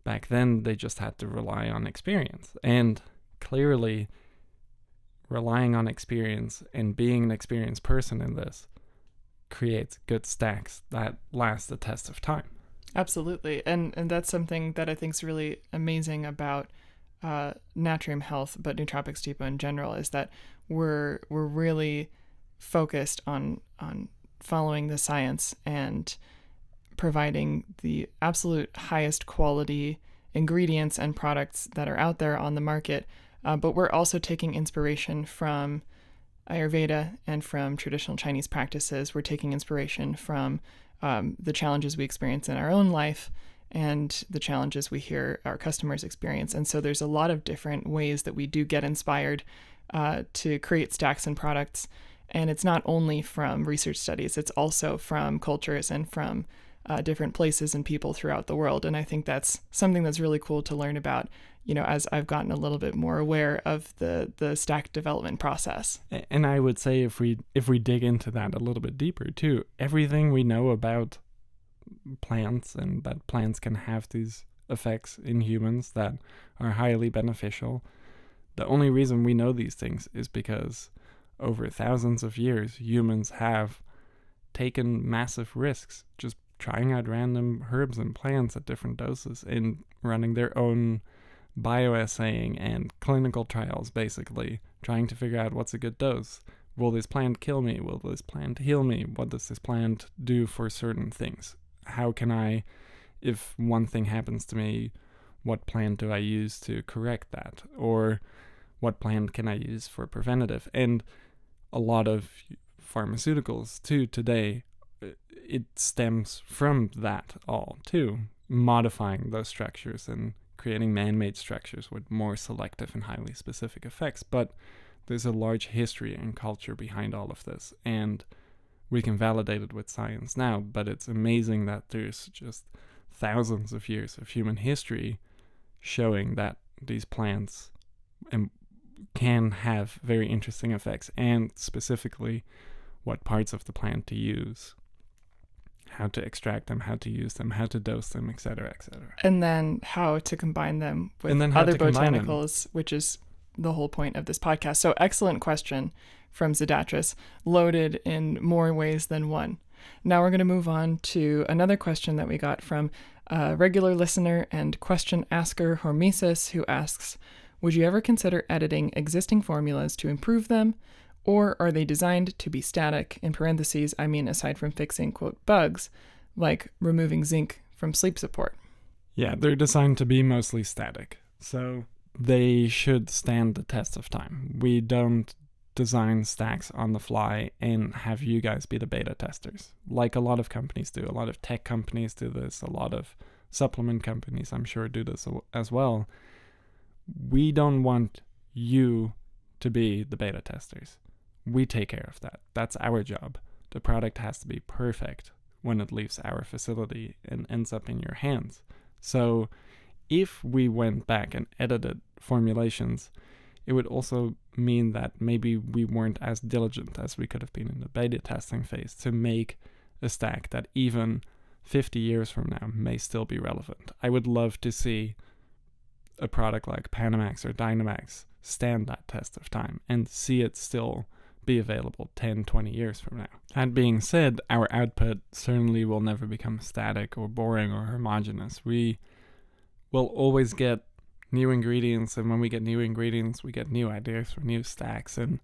back then they just had to rely on experience. And clearly relying on experience and being an experienced person in this creates good stacks that last the test of time. Absolutely. And that's something that I think is really amazing about Natrium Health, but Nootropics Depot in general, is that we're really focused on following the science and providing the absolute highest quality ingredients and products that are out there on the market. But we're also taking inspiration from Ayurveda and from traditional Chinese practices. We're taking inspiration from the challenges we experience in our own life and the challenges we hear our customers experience. And so there's a lot of different ways that we do get inspired to create stacks and products. And it's not only from research studies, it's also from cultures and from different places and people throughout the world. And I think that's something that's really cool to learn about, you know, as I've gotten a little bit more aware of the stack development process. And I would say if we dig into that a little bit deeper too, everything we know about plants and that plants can have these effects in humans that are highly beneficial, The only reason we know these things is because over thousands of years, humans have taken massive risks just trying out random herbs and plants at different doses and running their own bioassaying and clinical trials, basically trying to figure out what's a good dose. Will this plant kill me? Will this plant heal me? What does this plant do for certain things? How can I, if one thing happens to me, what plant do I use to correct that? Or what plant can I use for preventative? And a lot of pharmaceuticals too today, it stems from that all too, modifying those structures and creating man-made structures with more selective and highly specific effects. But there's a large history and culture behind all of this, and we can validate it with science now, but it's amazing that there's just thousands of years of human history showing that these plants can have very interesting effects, and specifically what parts of the plant to use, how to extract them, how to use them, how to dose them, etc., etc. And then how to combine them with other botanicals, which is the whole point of this podcast. So excellent question from Zidatris, loaded in more ways than one. Now we're going to move on to another question that we got from a regular listener and question asker Hormesis, who asks, would you ever consider editing existing formulas to improve them, or are they designed to be static? In parentheses, I mean aside from fixing, quote, bugs, like removing zinc from sleep support. Yeah, they're designed to be mostly static, so they should stand the test of time. We don't design stacks on the fly and have you guys be the beta testers, like a lot of companies do. A lot of tech companies do this. A lot of supplement companies, I'm sure, do this as well. We don't want you to be the beta testers. We take care of that. That's our job. The product has to be perfect when it leaves our facility and ends up in your hands. So if we went back and edited formulations, it would also mean that maybe we weren't as diligent as we could have been in the beta testing phase to make a stack that even 50 years from now may still be relevant. I would love to see a product like Panax or Dynamax stand that test of time and see it still be available 10, 20 years from now. That being said, our output certainly will never become static or boring or homogeneous. We will always get new ingredients, and when we get new ingredients, we get new ideas for new stacks, and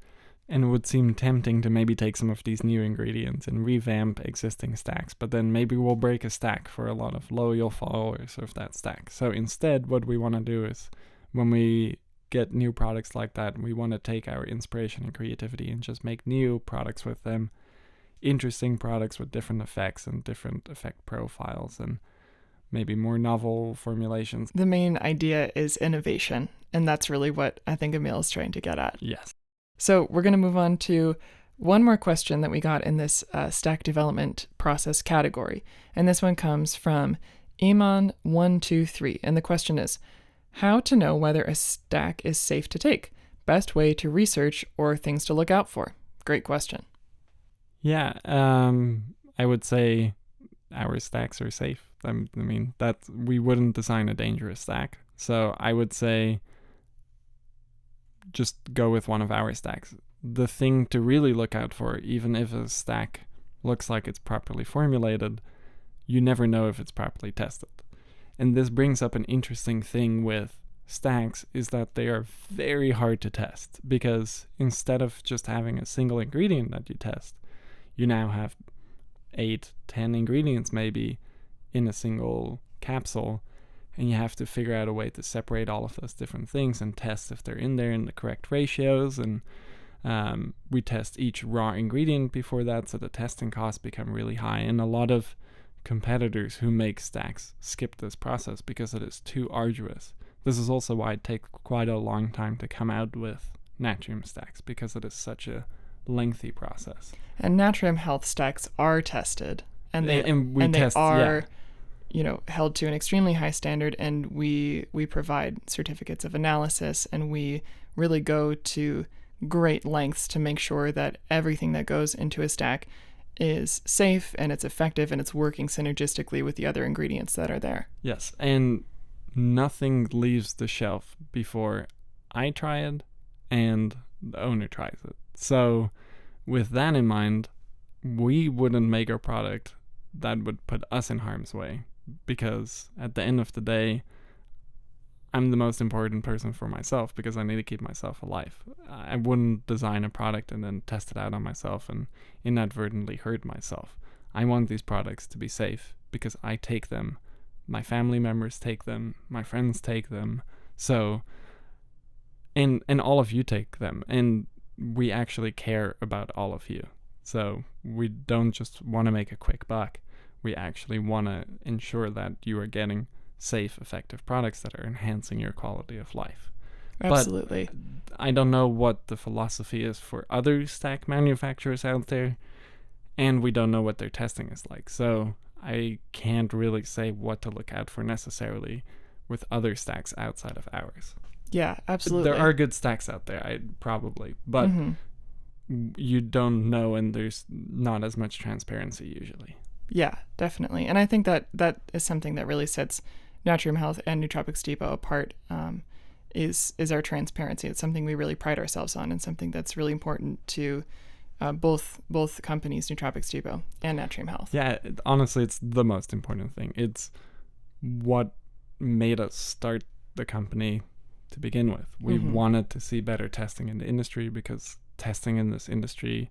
it would seem tempting to maybe take some of these new ingredients and revamp existing stacks, but then maybe we'll break a stack for a lot of loyal followers of that stack. So instead, what we want to do is, when we get new products like that, we want to take our inspiration and creativity and just make new products with them, interesting products with different effects and different effect profiles and maybe more novel formulations. The main idea is innovation, and that's really what I think Emiel is trying to get at. Yes. So we're going to move on to one more question that we got in this stack development process category, and this one comes from Iman123, and the question is, how to know whether a stack is safe to take? Best way to research or things to look out for? Great question. Yeah, I would say our stacks are safe. I mean, that we wouldn't design a dangerous stack. So I would say just go with one of our stacks. The thing to really look out for, even if a stack looks like it's properly formulated, you never know if it's properly tested. And this brings up an interesting thing with stacks, is that they are very hard to test, because instead of just having a single ingredient that you test, you now have 8, 10 ingredients maybe in a single capsule, and you have to figure out a way to separate all of those different things and test if they're in there in the correct ratios. And we test each raw ingredient before that, so the testing costs become really high, and a lot of competitors who make stacks skip this process because it is too arduous. This is also why it takes quite a long time to come out with Natrium stacks, because it is such a lengthy process. And Natrium Health stacks are tested, and they test, are, held to an extremely high standard, and we provide certificates of analysis, and we really go to great lengths to make sure that everything that goes into a stack is safe and it's effective and it's working synergistically with the other ingredients that are there. Yes, and nothing leaves the shelf before I try it and the owner tries it. So with that in mind, we wouldn't make a product that would put us in harm's way, because at the end of the day, I'm the most important person for myself because I need to keep myself alive. I wouldn't design a product and then test it out on myself and inadvertently hurt myself. I want these products to be safe because I take them, my family members take them, my friends take them, so and all of you take them, and we actually care about all of you. So we don't just want to make a quick buck. We actually want to ensure that you are getting safe, effective products that are enhancing your quality of life. Absolutely. But I don't know what the philosophy is for other stack manufacturers out there, and we don't know what their testing is like. So I can't really say what to look out for necessarily with other stacks outside of ours. Yeah, absolutely. There are good stacks out there, but you don't know, and there's not as much transparency usually. Yeah, definitely. And I think that is something that really sets Natrium Health and Nootropics Depot apart, is our transparency. It's something we really pride ourselves on, and something that's really important to both companies, Nootropics Depot and Natrium Health. Yeah, honestly, it's the most important thing. It's what made us start the company to begin with. We wanted to see better testing in the industry because testing in this industry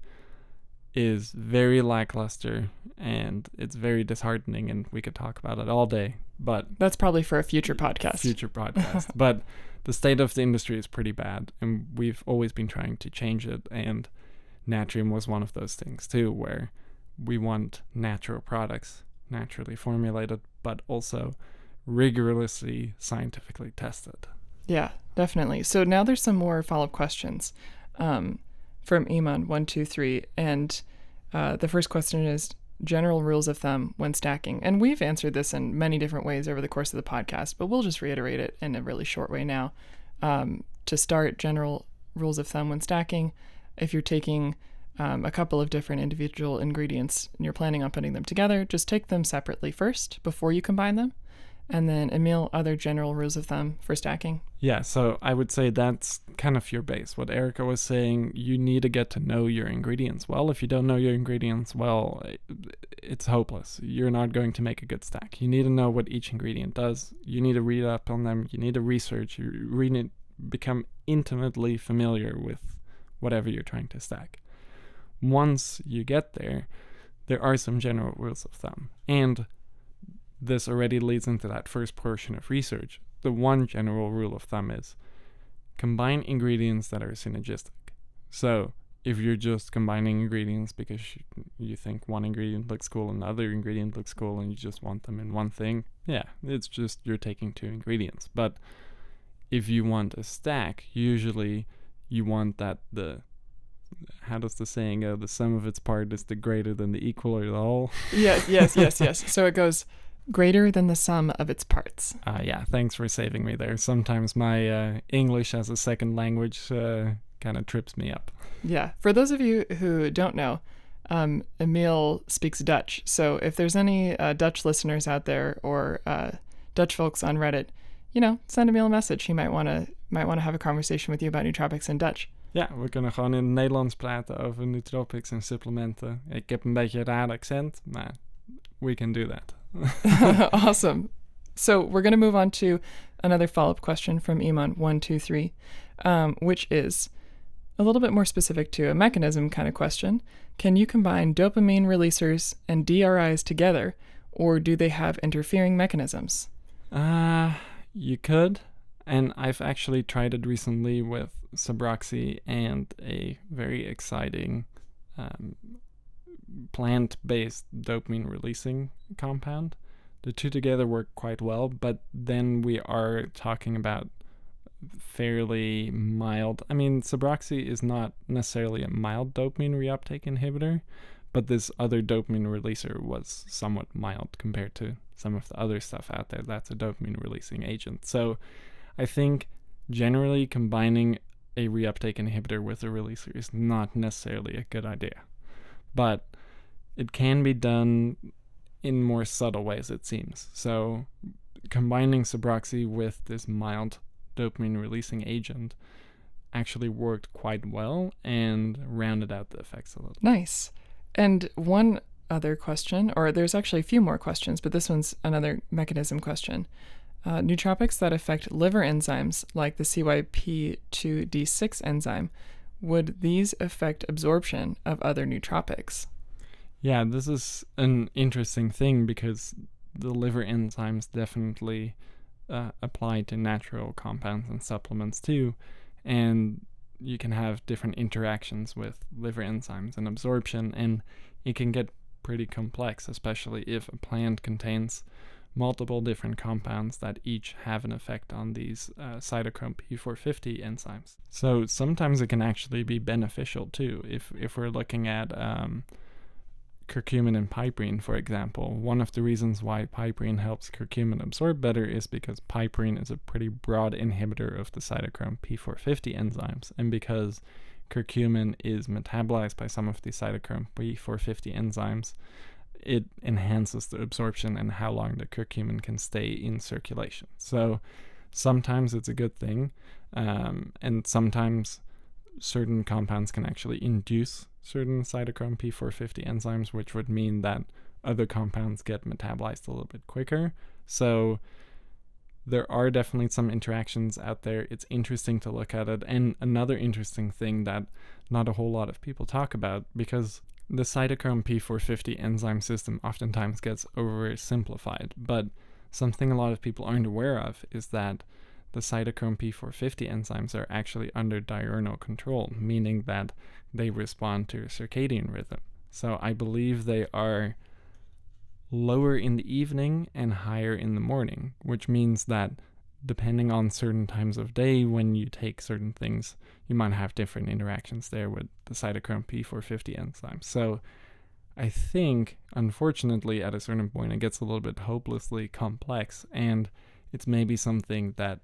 is very lackluster and it's very disheartening, and we could talk about it all day, but that's probably for a future podcast. But the state of the industry is pretty bad, and we've always been trying to change it, and Natrium was one of those things too, where we want natural products, naturally formulated, but also rigorously scientifically tested. Yeah, definitely. So now there's some more follow-up questions from Iman123, and the first question is general rules of thumb when stacking. And we've answered this in many different ways over the course of the podcast, but we'll just reiterate it in a really short way now. To start, general rules of thumb when stacking: if you're taking a couple of different individual ingredients and you're planning on putting them together, just take them separately first before you combine them. And then, Emiel, other general rules of thumb for stacking? Yeah, so I would say that's kind of your base. What Erika was saying, you need to get to know your ingredients well. If you don't know your ingredients well, it's hopeless. You're not going to make a good stack. You need to know what each ingredient does. You need to read up on them. You need to research. You need to become intimately familiar with whatever you're trying to stack. Once you get there, there are some general rules of thumb. And this already leads into that first portion of research. The one general rule of thumb is combine ingredients that are synergistic. So if you're just combining ingredients because you think one ingredient looks cool and the other ingredient looks cool and you just want them in one thing, yeah, it's just you're taking two ingredients. But if you want a stack, usually you want that how does the saying go? The sum of its part is the greater than the equal or the whole. Yes. So it goes greater than the sum of its parts. Yeah, thanks for saving me there. Sometimes my English as a second language kind of trips me up. Yeah, for those of you who don't know, Emiel speaks Dutch. So if there's any Dutch listeners out there or Dutch folks on Reddit, send Emiel a message. He might want to have a conversation with you about nootropics in Dutch. Ja, we kunnen gewoon in het Nederlands praten over nootropics en supplementen. Ik heb een beetje een raar accent, maar we can do that. Awesome. So we're going to move on to another follow-up question from Iman123, which is a little bit more specific to a mechanism kind of question. Can you combine dopamine releasers and DRIs together, or do they have interfering mechanisms? You could, and I've actually tried it recently with Sabroxy and a very exciting plant-based dopamine releasing compound. The two together work quite well, but then we are talking about fairly mild. I mean, Sabroxy is not necessarily a mild dopamine reuptake inhibitor, but this other dopamine releaser was somewhat mild compared to some of the other stuff out there that's a dopamine releasing agent. So I think generally combining a reuptake inhibitor with a releaser is not necessarily a good idea, but it can be done in more subtle ways, it seems. So combining Sabroxy with this mild dopamine releasing agent actually worked quite well and rounded out the effects a little. Nice. And one other question, or there's actually a few more questions, but this one's another mechanism question. Nootropics that affect liver enzymes like the CYP2D6 enzyme, would these affect absorption of other nootropics? Yeah, this is an interesting thing because the liver enzymes definitely apply to natural compounds and supplements too, and you can have different interactions with liver enzymes and absorption, and it can get pretty complex, especially if a plant contains multiple different compounds that each have an effect on these cytochrome P450 enzymes. So sometimes it can actually be beneficial too. If we're looking at curcumin and piperine, for example, one of the reasons why piperine helps curcumin absorb better is because piperine is a pretty broad inhibitor of the cytochrome P450 enzymes, and because curcumin is metabolized by some of the cytochrome P450 enzymes, it enhances the absorption and how long the curcumin can stay in circulation. So sometimes it's a good thing, and sometimes certain compounds can actually induce certain cytochrome P450 enzymes, which would mean that other compounds get metabolized a little bit quicker. So there are definitely some interactions out there. It's interesting to look at it. And another interesting thing that not a whole lot of people talk about, because the cytochrome P450 enzyme system oftentimes gets oversimplified, but something a lot of people aren't aware of is that the cytochrome P450 enzymes are actually under diurnal control, meaning that they respond to a circadian rhythm. So I believe they are lower in the evening and higher in the morning, which means that depending on certain times of day when you take certain things, you might have different interactions there with the cytochrome P450 enzymes. So I think, unfortunately, at a certain point, it gets a little bit hopelessly complex, and it's maybe something that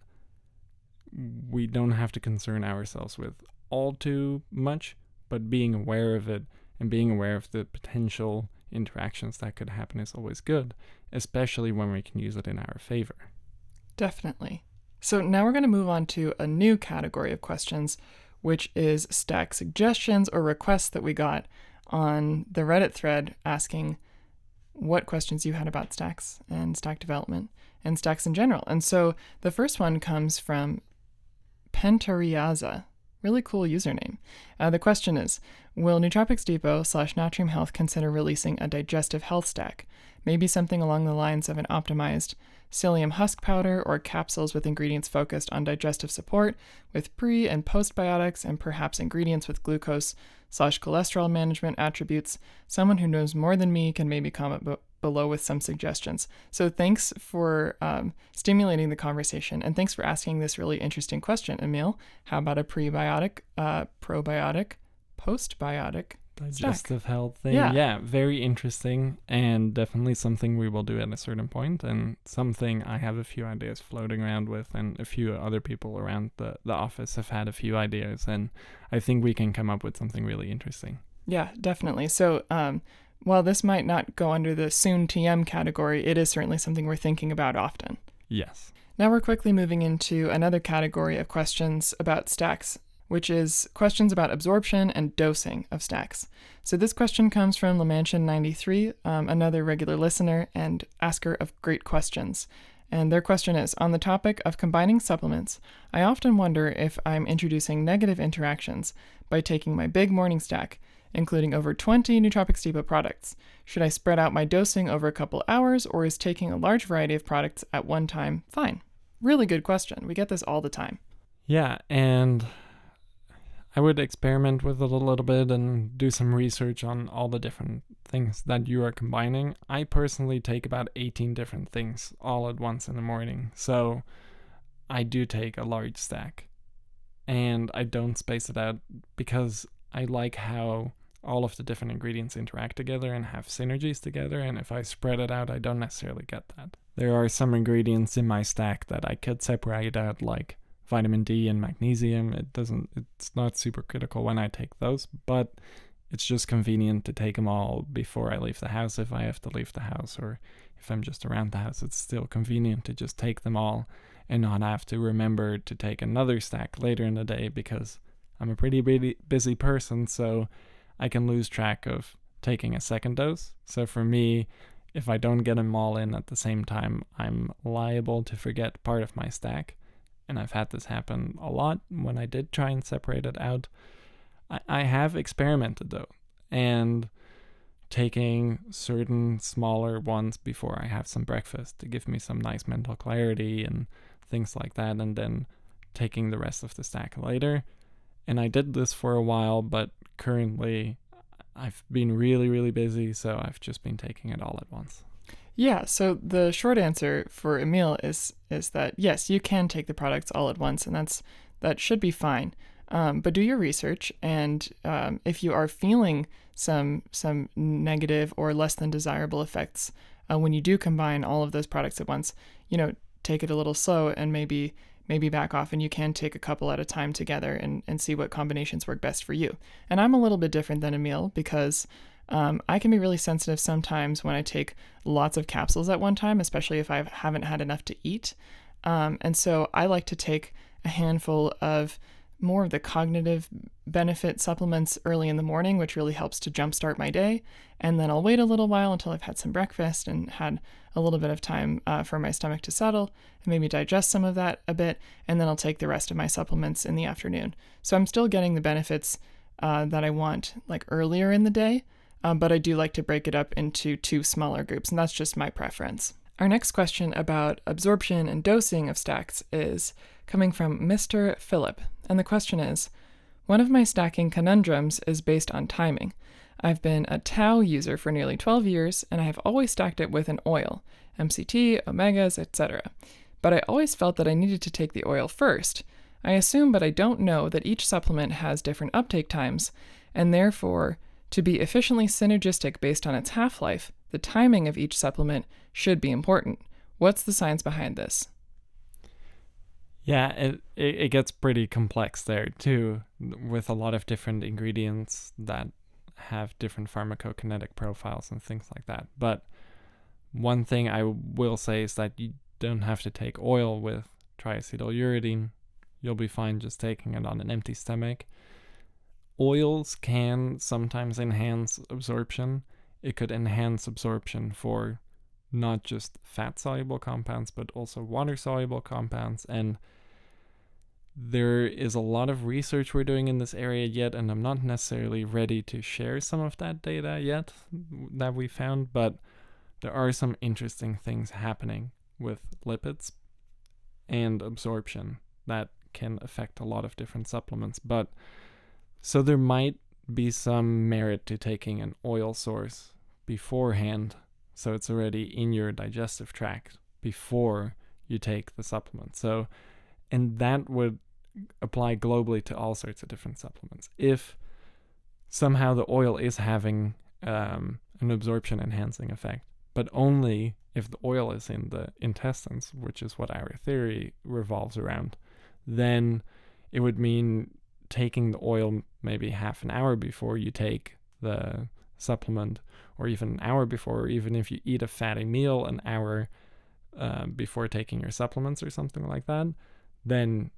we don't have to concern ourselves with all too much, but being aware of it and being aware of the potential interactions that could happen is always good, especially when we can use it in our favor. Definitely. So now we're going to move on to a new category of questions, which is stack suggestions or requests that we got on the Reddit thread asking what questions you had about stacks and stack development and stacks in general. And so the first one comes from Pentariaza. Really cool username. The question is, will Nootropics Depot / Natrium Health consider releasing a digestive health stack? Maybe something along the lines of an optimized psyllium husk powder or capsules with ingredients focused on digestive support with pre- and postbiotics, and perhaps ingredients with glucose / cholesterol management attributes. Someone who knows more than me can maybe comment below with some suggestions. So thanks for stimulating the conversation, and thanks for asking this really interesting question, Emiel. How about a prebiotic, probiotic, postbiotic digestive stack? health thing? Yeah, very interesting, and definitely something we will do at a certain point, and something I have a few ideas floating around with, and a few other people around the office have had a few ideas, and I think we can come up with something really interesting. Yeah, definitely. So while this might not go under the soon TM category, it is certainly something we're thinking about often. Yes. Now we're quickly moving into another category of questions about stacks, which is questions about absorption and dosing of stacks. So this question comes from LaMansion93, another regular listener and asker of great questions. And their question is, on the topic of combining supplements, I often wonder if I'm introducing negative interactions by taking my big morning stack, including over 20 Nootropics Depot products. Should I spread out my dosing over a couple hours, or is taking a large variety of products at one time fine? Really good question. We get this all the time. Yeah, and I would experiment with it a little bit and do some research on all the different things that you are combining. I personally take about 18 different things all at once in the morning, so I do take a large stack. And I don't space it out because I like how all of the different ingredients interact together and have synergies together, and if I spread it out, I don't necessarily get that. There are some ingredients in my stack that I could separate out, like vitamin D and magnesium. It's not super critical when I take those, but it's just convenient to take them all before I leave the house if I have to leave the house, or if I'm just around the house, it's still convenient to just take them all and not have to remember to take another stack later in the day, because I'm a pretty busy person, so I can lose track of taking a second dose. So for me, if I don't get them all in at the same time, I'm liable to forget part of my stack. And I've had this happen a lot when I did try and separate it out. I have experimented though, and taking certain smaller ones before I have some breakfast to give me some nice mental clarity and things like that, and then taking the rest of the stack later. And I did this for a while, but currently I've been really busy, so I've just been taking it all at once. Yeah, so the short answer for Emiel is that yes, you can take the products all at once, and that should be fine. But do your research, and if you are feeling some negative or less than desirable effects when you do combine all of those products at once, take it a little slow and maybe back off, and you can take a couple at a time together and see what combinations work best for you. And I'm a little bit different than Emiel because I can be really sensitive sometimes when I take lots of capsules at one time, especially if I haven't had enough to eat. And so I like to take a handful of more of the cognitive benefit supplements early in the morning, which really helps to jumpstart my day. And then I'll wait a little while until I've had some breakfast and had a little bit of time for my stomach to settle and maybe digest some of that a bit. And then I'll take the rest of my supplements in the afternoon. So I'm still getting the benefits that I want like earlier in the day. But I do like to break it up into two smaller groups, and that's just my preference. Our next question about absorption and dosing of stacks is coming from Mr. Phillip, and the question is, one of my stacking conundrums is based on timing. I've been a TAU user for nearly 12 years, and I have always stacked it with an oil, MCT, omegas, etc. But I always felt that I needed to take the oil first. I assume, but I don't know, that each supplement has different uptake times, and therefore, to be efficiently synergistic based on its half-life, the timing of each supplement should be important. What's the science behind this? Yeah, it gets pretty complex there too, with a lot of different ingredients that have different pharmacokinetic profiles and things like that. But one thing I will say is that you don't have to take oil with triacetyluridine. You'll be fine just taking it on an empty stomach. Oils can sometimes enhance absorption. It could enhance absorption for not just fat-soluble compounds, but also water-soluble compounds. And there is a lot of research we're doing in this area yet, and I'm not necessarily ready to share some of that data yet that we found, but there are some interesting things happening with lipids and absorption that can affect a lot of different supplements. But so there might be some merit to taking an oil source beforehand, so it's already in your digestive tract before you take the supplement. So, and that would apply globally to all sorts of different supplements. If somehow the oil is having an absorption enhancing effect, but only if the oil is in the intestines, which is what our theory revolves around, then it would mean taking the oil maybe half an hour before you take the supplement, or even an hour before, or even if you eat a fatty meal an hour before taking your supplements or something like that, then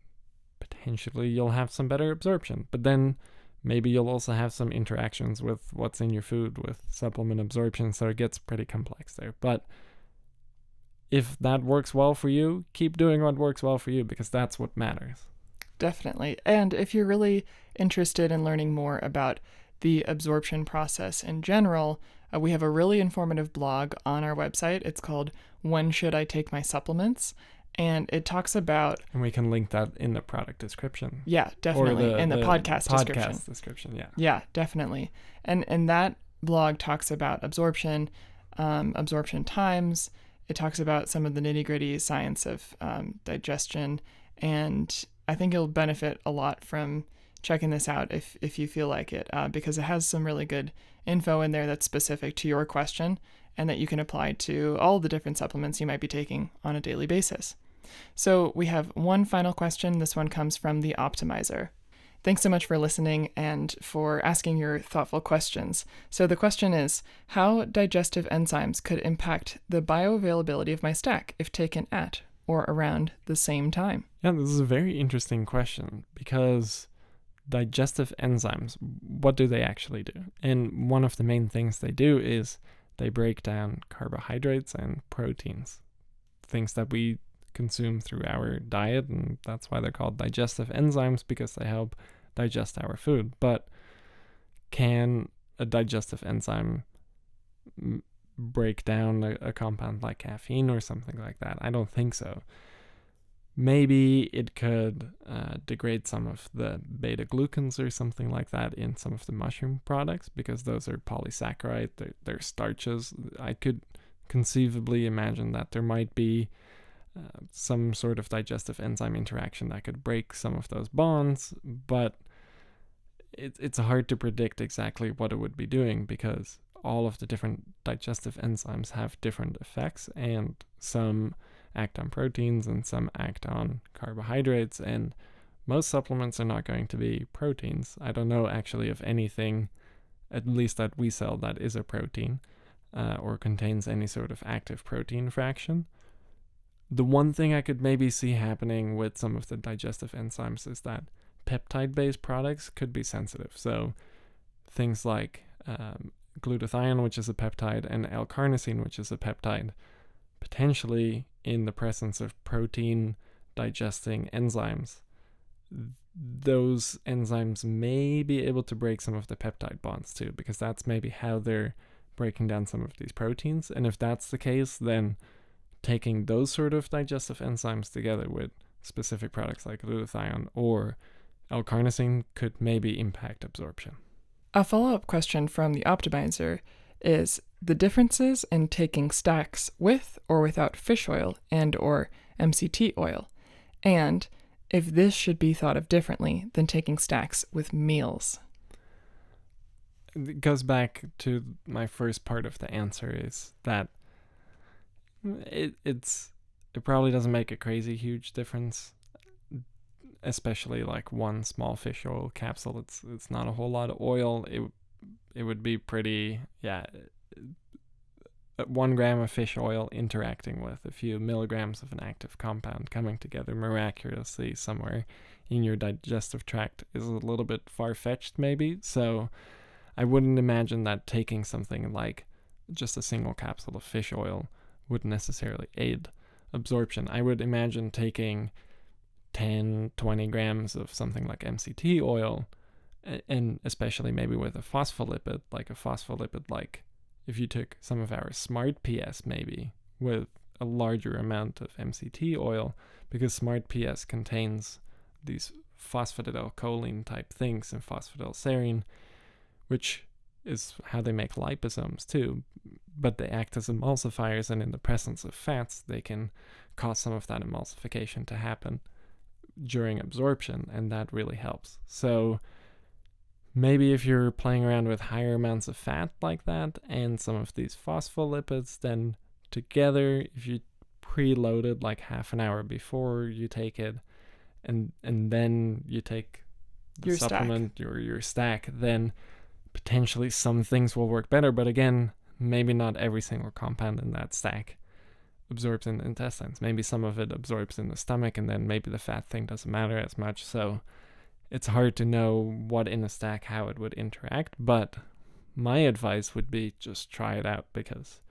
potentially you'll have some better absorption. But then maybe you'll also have some interactions with what's in your food with supplement absorption, so it gets pretty complex there. But if that works well for you, keep doing what works well for you, because that's what matters. Definitely. And if you're really interested in learning more about the absorption process in general, we have a really informative blog on our website. It's called When Should I Take My Supplements? And it talks about... And we can link that in the product description. Yeah, definitely. In the podcast description, yeah. Yeah, definitely. And that blog talks about absorption, absorption times. It talks about some of the nitty-gritty science of digestion, and I think you'll benefit a lot from checking this out if you feel like it, because it has some really good info in there that's specific to your question and that you can apply to all the different supplements you might be taking on a daily basis. So we have one final question. This one comes from the Optimizer. Thanks so much for listening and for asking your thoughtful questions. So the question is, how digestive enzymes could impact the bioavailability of my stack if taken at or around the same time? Yeah, this is a very interesting question because digestive enzymes, what do they actually do? And one of the main things they do is they break down carbohydrates and proteins, things that we consume through our diet, and that's why they're called digestive enzymes, because they help digest our food. But can a digestive enzyme break down a compound like caffeine or something like that? I don't think so. Maybe it could degrade some of the beta-glucans or something like that in some of the mushroom products, because those are polysaccharide, they're starches. I could conceivably imagine that there might be some sort of digestive enzyme interaction that could break some of those bonds, but it's hard to predict exactly what it would be doing, because all of the different digestive enzymes have different effects, and some act on proteins and some act on carbohydrates, and most supplements are not going to be proteins. I don't know actually of anything, at least that we sell, that is a protein or contains any sort of active protein fraction. The one thing I could maybe see happening with some of the digestive enzymes is that peptide-based products could be sensitive. So things like glutathione, which is a peptide, and L-carnosine, which is a peptide, potentially in the presence of protein digesting enzymes, those enzymes may be able to break some of the peptide bonds too, because that's maybe how they're breaking down some of these proteins. And if that's the case, then taking those sort of digestive enzymes together with specific products like glutathione or L-carnosine could maybe impact absorption. A follow-up question from the optimizer is the differences in taking stacks with or without fish oil and or MCT oil, and if this should be thought of differently than taking stacks with meals. It goes back to my first part of the answer, is that it probably doesn't make a crazy huge difference, especially like one small fish oil capsule. It's not a whole lot of oil. It would be pretty, 1 gram of fish oil interacting with a few milligrams of an active compound coming together miraculously somewhere in your digestive tract is a little bit far-fetched maybe. So I wouldn't imagine that taking something like just a single capsule of fish oil would necessarily aid absorption. I would imagine taking 10-20 grams of something like MCT oil, and especially maybe with a phospholipid like if you took some of our Smart PS maybe with a larger amount of MCT oil, because Smart PS contains these phosphatidylcholine type things and phosphatidylserine, which is how they make liposomes too, but they act as emulsifiers, and in the presence of fats they can cause some of that emulsification to happen during absorption, and that really helps. So maybe if you're playing around with higher amounts of fat like that and some of these phospholipids, then together, if you preload it like half an hour before you take it, and then you take the your supplement or your stack, then potentially some things will work better. But again, maybe not every single compound in that stack absorbs in the intestines. Maybe some of it absorbs in the stomach, and then maybe the fat thing doesn't matter as much. So it's hard to know what in a stack, how it would interact, but my advice would be just try it out, because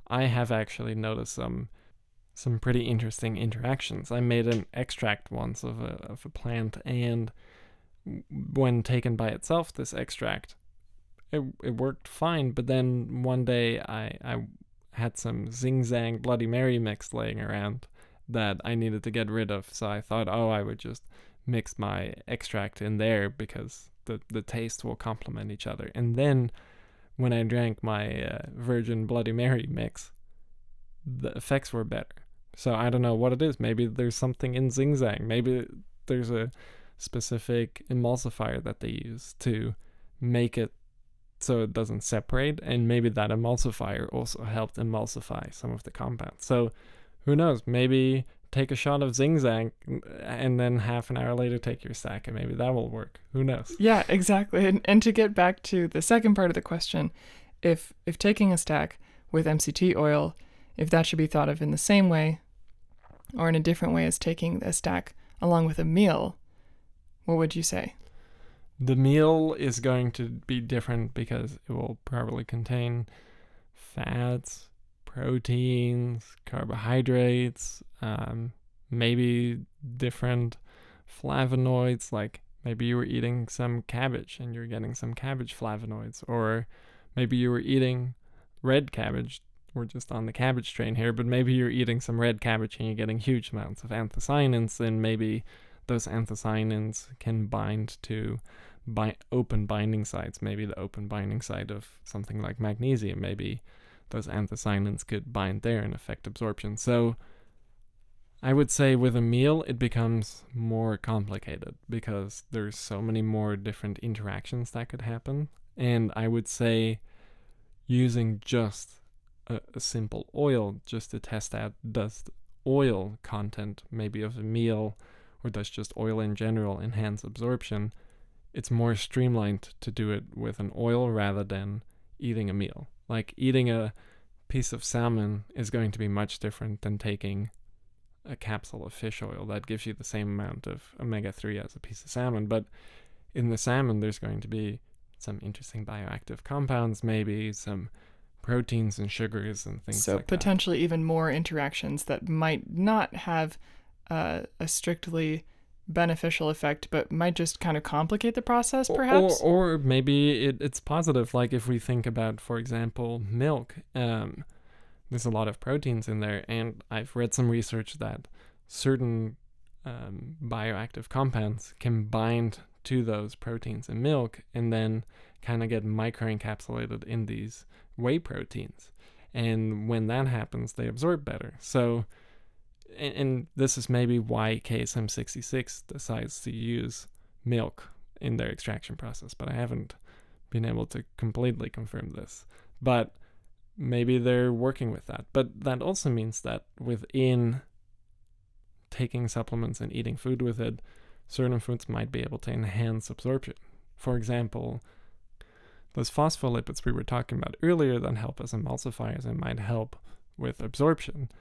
I have actually noticed some pretty interesting interactions. I made an extract once of a plant, and when taken by itself, this extract, it worked fine, but then one day I had some Ginseng Bloody Mary mix laying around that I needed to get rid of, so I thought, I would just mix my extract in there because the taste will complement each other. And then when I drank my virgin Bloody Mary mix, the effects were better. So I don't know what it is. Maybe there's something in Ginseng. Maybe there's a specific emulsifier that they use to make it so it doesn't separate, and maybe that emulsifier also helped emulsify some of the compounds. So who knows? Maybe take a shot of Ginseng and then half an hour later take your stack, and maybe that will work. Who knows? Yeah, exactly. And to get back to the second part of the question, if taking a stack with MCT oil, if that should be thought of in the same way or in a different way as taking a stack along with a meal, what would you say? The meal is going to be different because it will probably contain fats, proteins, carbohydrates, maybe different flavonoids, like maybe you were eating some cabbage and you're getting some cabbage flavonoids, or maybe you were eating red cabbage. We're just on the cabbage train here, but maybe you're eating some red cabbage and you're getting huge amounts of anthocyanins, and maybe those anthocyanins can bind to open binding sites. Maybe the open binding site of something like magnesium, maybe those anthocyanins could bind there and affect absorption. So I would say with a meal, it becomes more complicated because there's so many more different interactions that could happen. And I would say using just a simple oil just to test out, does the oil content maybe of a meal, or does just oil in general enhance absorption, it's more streamlined to do it with an oil rather than eating a meal. Like eating a piece of salmon is going to be much different than taking a capsule of fish oil that gives you the same amount of omega-3 as a piece of salmon. But in the salmon, there's going to be some interesting bioactive compounds, maybe some proteins and sugars and things like that. So potentially even more interactions that might not have a strictly beneficial effect, but might just kind of complicate the process, perhaps? Or maybe it's positive. Like if we think about, for example, milk, there's a lot of proteins in there, and I've read some research that certain bioactive compounds can bind to those proteins in milk and then kind of get microencapsulated in these whey proteins. And when that happens, they absorb better. So, and this is maybe why KSM66 decides to use milk in their extraction process, but I haven't been able to completely confirm this. But maybe they're working with that. But that also means that within taking supplements and eating food with it, certain foods might be able to enhance absorption. For example, those phospholipids we were talking about earlier that help as emulsifiers and might help with absorption,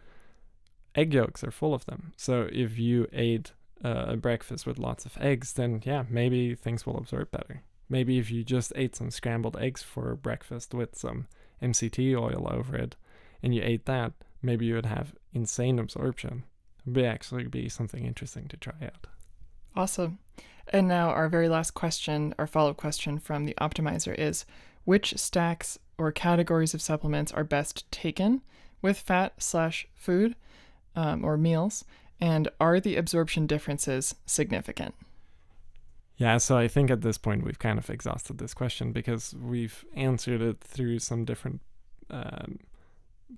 egg yolks are full of them. So if you ate a breakfast with lots of eggs, then yeah, maybe things will absorb better. Maybe if you just ate some scrambled eggs for breakfast with some MCT oil over it, and you ate that, maybe you would have insane absorption. It would actually be something interesting to try out. Awesome. And now our very last question, our follow-up question from the optimizer is, which stacks or categories of supplements are best taken with fat/food or meals, and are the absorption differences significant? Yeah, so I think at this point we've kind of exhausted this question because we've answered it through some different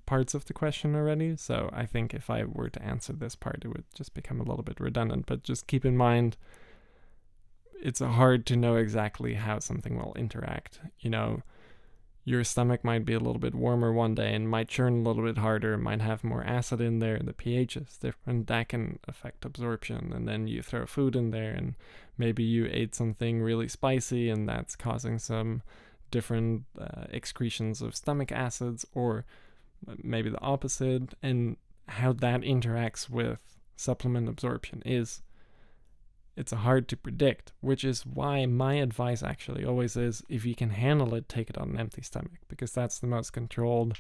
parts of the question already. So I think if I were to answer this part, it would just become a little bit redundant. But just keep in mind, it's hard to know exactly how something will interact. You know, your stomach might be a little bit warmer one day and might churn a little bit harder, might have more acid in there, the pH is different, that can affect absorption. And then you throw food in there and maybe you ate something really spicy and that's causing some different excretions of stomach acids, or maybe the opposite. And how that interacts with supplement absorption it's hard to predict, which is why my advice actually always is, if you can handle it, take it on an empty stomach, because that's the most controlled,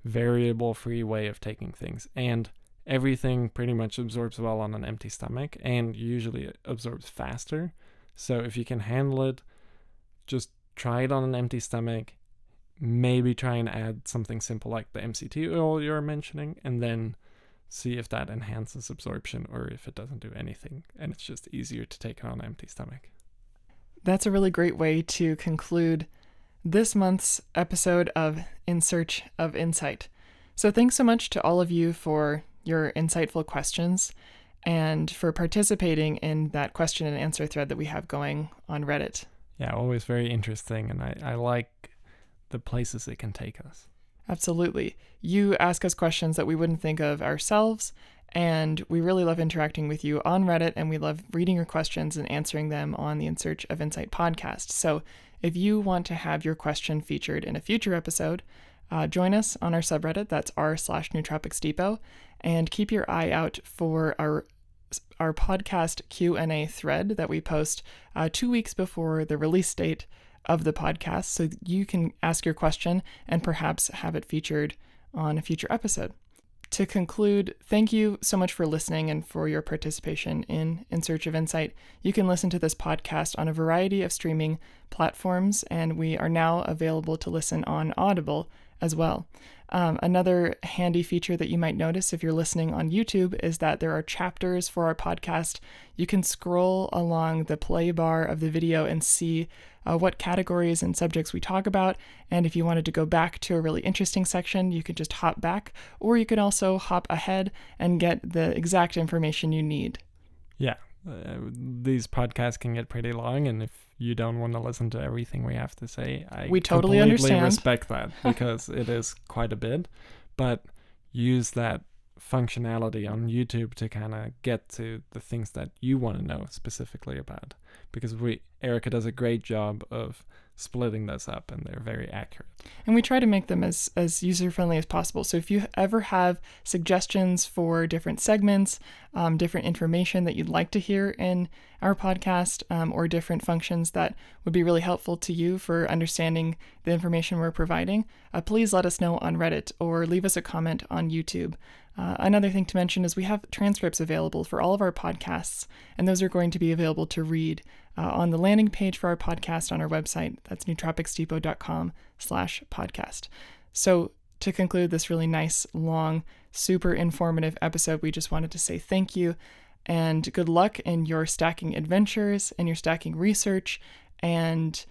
variable-free way of taking things. And everything pretty much absorbs well on an empty stomach, and usually it absorbs faster. So if you can handle it, just try it on an empty stomach, maybe try and add something simple like the MCT oil you're mentioning, and then see if that enhances absorption or if it doesn't do anything and it's just easier to take it on an empty stomach. That's a really great way to conclude this month's episode of In Search of Insight. So thanks so much to all of you for your insightful questions and for participating in that question and answer thread that we have going on Reddit. Yeah, always very interesting, and I like the places it can take us. Absolutely. You ask us questions that we wouldn't think of ourselves, and we really love interacting with you on Reddit, and we love reading your questions and answering them on the In Search of Insight podcast. So if you want to have your question featured in a future episode, join us on our subreddit. That's r/Nootropics Depot. And keep your eye out for our podcast Q&A thread that we post 2 weeks before the release date of the podcast, so you can ask your question and perhaps have it featured on a future episode. To conclude, thank you so much for listening and for your participation in Search of Insight. You can listen to this podcast on a variety of streaming platforms, and we are now available to listen on Audible as well. Another handy feature that you might notice if you're listening on YouTube is that there are chapters for our podcast. You can scroll along the play bar of the video and see what categories and subjects we talk about. And if you wanted to go back to a really interesting section, you could just hop back, or you could also hop ahead and get the exact information you need. Yeah, these podcasts can get pretty long, and if you don't want to listen to everything we have to say, we totally understand. Respect that, because it is quite a bit, but use that functionality on YouTube to kind of get to the things that you want to know specifically about, because Erika does a great job of splitting this up, and they're very accurate. And we try to make them as user-friendly as possible. So if you ever have suggestions for different segments, different information that you'd like to hear in our podcast, or different functions that would be really helpful to you for understanding the information we're providing, please let us know on Reddit or leave us a comment on YouTube. Another thing to mention is we have transcripts available for all of our podcasts, and those are going to be available to read on the landing page for our podcast on our website. That's nootropicsdepot.com/podcast. So to conclude this really nice, long, super informative episode, we just wanted to say thank you and good luck in your stacking adventures and your stacking research, and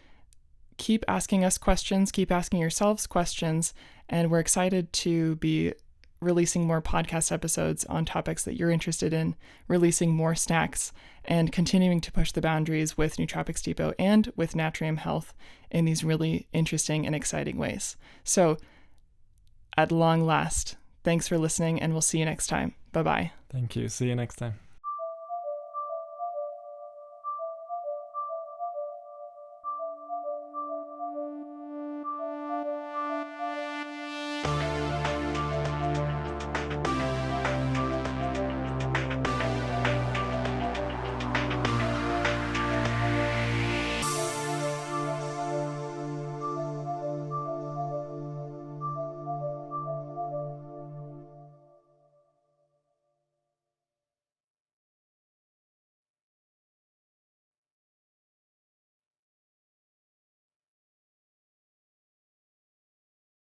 keep asking us questions, keep asking yourselves questions, and we're excited to be releasing more podcast episodes on topics that you're interested in, releasing more snacks, and continuing to push the boundaries with Nootropics Depot and with Natrium Health in these really interesting and exciting ways. So, at long last, thanks for listening, and we'll see you next time. Bye-bye. Thank you. See you next time.